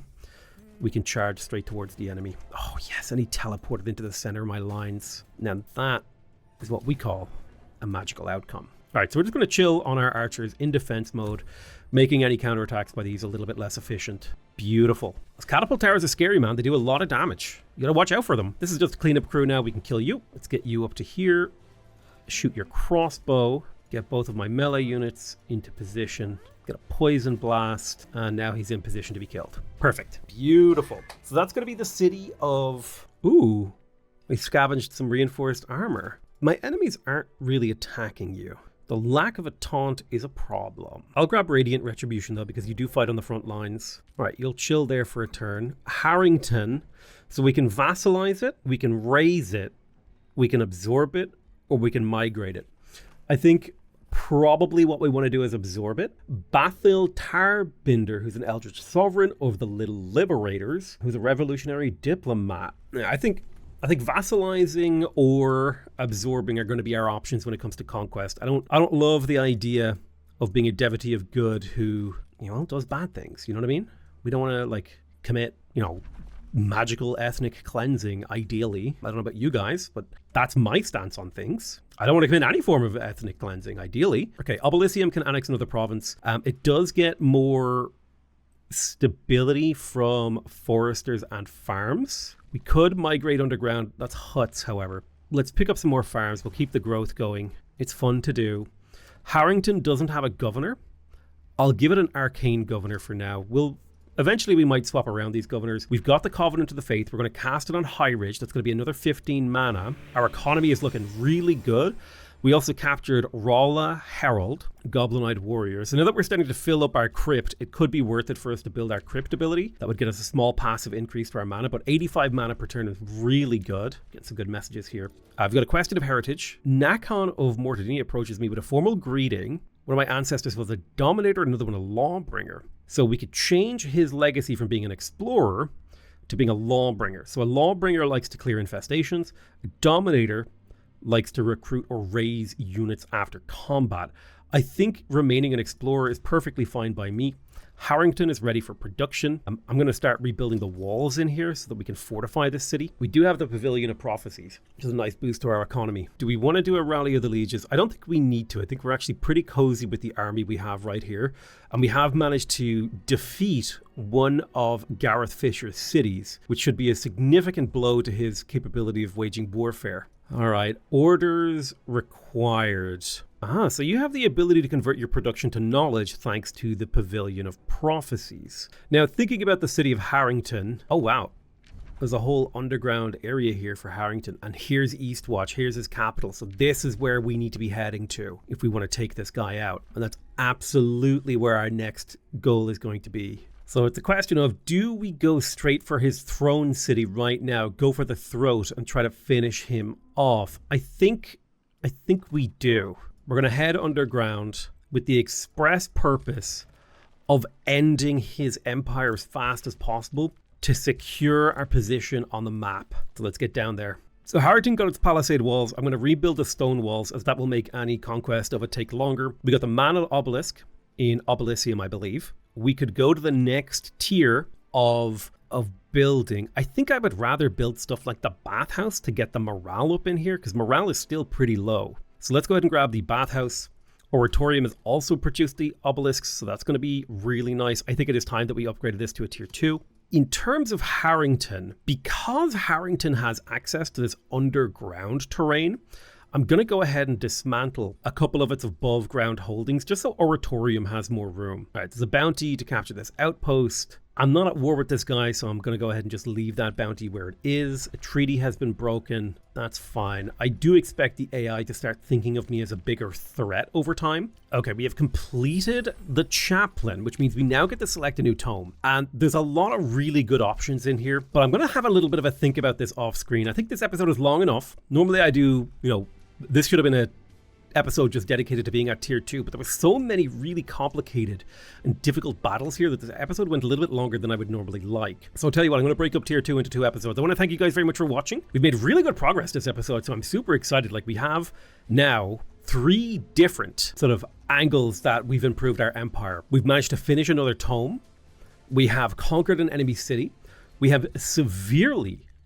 We can charge straight towards the enemy. Oh yes, and he teleported into the center of my lines. Now that is what we call a magical outcome. All right, so we're just going to chill on our archers in defense mode, making any counterattacks by these a little bit less efficient. Beautiful. Those catapult towers are scary, man. They do a lot of damage. You got to watch out for them. This is just a cleanup crew now. We can kill you. Let's get you up to here. Shoot your crossbow. Get both of my melee units into position. Get a poison blast. And now he's in position to be killed. Perfect. Beautiful. So that's going to be the city of... Ooh, we scavenged some reinforced armor. My enemies aren't really attacking you. The lack of a taunt is a problem. I'll grab Radiant Retribution though, because you do fight on the front lines. All right, you'll chill there for a turn. Harrington, so we can vassalize it, we can raise it, we can absorb it, or we can migrate it. I think probably what we want to do is absorb it. Bathil Tarbinder, who's an Eldritch Sovereign of the Little Liberators, who's a revolutionary diplomat. I think vassalizing or absorbing are going to be our options when it comes to conquest. I don't love the idea of being a devotee of good who, does bad things. You know what I mean? We don't want to commit, magical ethnic cleansing ideally. I don't know about you guys, but that's my stance on things. I don't want to commit any form of ethnic cleansing ideally. Okay, Obelissium can annex another province. It does get more stability from foresters and farms. We could migrate underground. That's huts, however. Let's pick up some more farms. We'll keep the growth going. It's fun to do. Harrington doesn't have a governor. I'll give it an arcane governor for now. Eventually we might swap around these governors. We've got the Covenant of the Faith. We're going to cast it on High Ridge. That's going to be another 15 mana. Our economy is looking really good. We also captured Rala Herald, Goblin-Eyed Warrior. So now that we're starting to fill up our crypt, it could be worth it for us to build our crypt ability. That would get us a small passive increase to our mana, but 85 mana per turn is really good. Get some good messages here. I've got a question of heritage. Nakon of Mortadini approaches me with a formal greeting. One of my ancestors was a dominator, another one a lawbringer. So we could change his legacy from being an explorer to being a lawbringer. So a lawbringer likes to clear infestations. A dominator likes to recruit or raise units after combat. I think remaining an explorer is perfectly fine by me. Harrington is ready for production. I'm going to start rebuilding the walls in here so that we can fortify this city. We do have the Pavilion of Prophecies, which is a nice boost to our economy. Do we want to do a Rally of the Lieges? I don't think we need to. I think we're actually pretty cozy with the army we have right here. And we have managed to defeat one of Gareth Fisher's cities, which should be a significant blow to his capability of waging warfare. All right, orders required. So you have the ability to convert your production to knowledge thanks to the Pavilion of Prophecies. Now, thinking about the city of Harrington, oh wow, there's a whole underground area here for Harrington, and here's Eastwatch, here's his capital, so this is where we need to be heading to if we want to take this guy out, and that's absolutely where our next goal is going to be. So it's a question of, do we go straight for his throne city right now, go for the throat and try to finish him off? I think we do. We're going to head underground with the express purpose of ending his empire as fast as possible to secure our position on the map. So let's get down there. So Harrington got its palisade walls. I'm going to rebuild the stone walls, as that will make any conquest of it take longer. We got the Mana Obelisk in Obelissium, I believe. We could go to the next tier of building. I think I would rather build stuff like the bathhouse to get the morale up in here, because morale is still pretty low. So let's go ahead and grab the bathhouse. Oratorium has also produced the obelisks, so that's going to be really nice. I think it is time that we upgraded this to a tier 2. In terms of Harrington, because Harrington has access to this underground terrain, I'm going to go ahead and dismantle a couple of its above ground holdings just so Oratorium has more room. All right, there's a bounty to capture this outpost. I'm not at war with this guy, so I'm going to go ahead and just leave that bounty where it is. A treaty has been broken. That's fine. I do expect the AI to start thinking of me as a bigger threat over time. Okay, we have completed the chaplain, which means we now get to select a new tome. And there's a lot of really good options in here, but I'm going to have a little bit of a think about this off screen. I think this episode is long enough. Normally I do, this should have been a episode just dedicated to being at tier 2, but there were so many really complicated and difficult battles here that this episode went a little bit longer than I would normally like. So I'll tell you what, I'm going to break up tier 2 into 2 episodes. I want to thank you guys very much for watching. We've made really good progress this episode, so I'm super excited. Like, we have now 3 different sort of angles that we've improved our empire. We've managed to finish another tome. We have conquered an enemy city. We have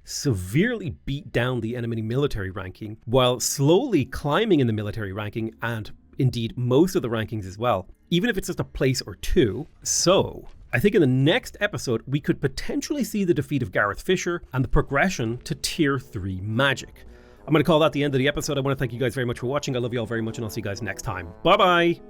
severely beat down the enemy military ranking while slowly climbing in the military ranking, and indeed most of the rankings as well, even if it's just a place or 2. So I think in the next episode we could potentially see the defeat of Gareth Fisher and the progression to tier 3 magic. I'm going to call that the end of the episode. I want to thank you guys very much for watching. I love you all very much, and I'll see you guys next time. Bye bye.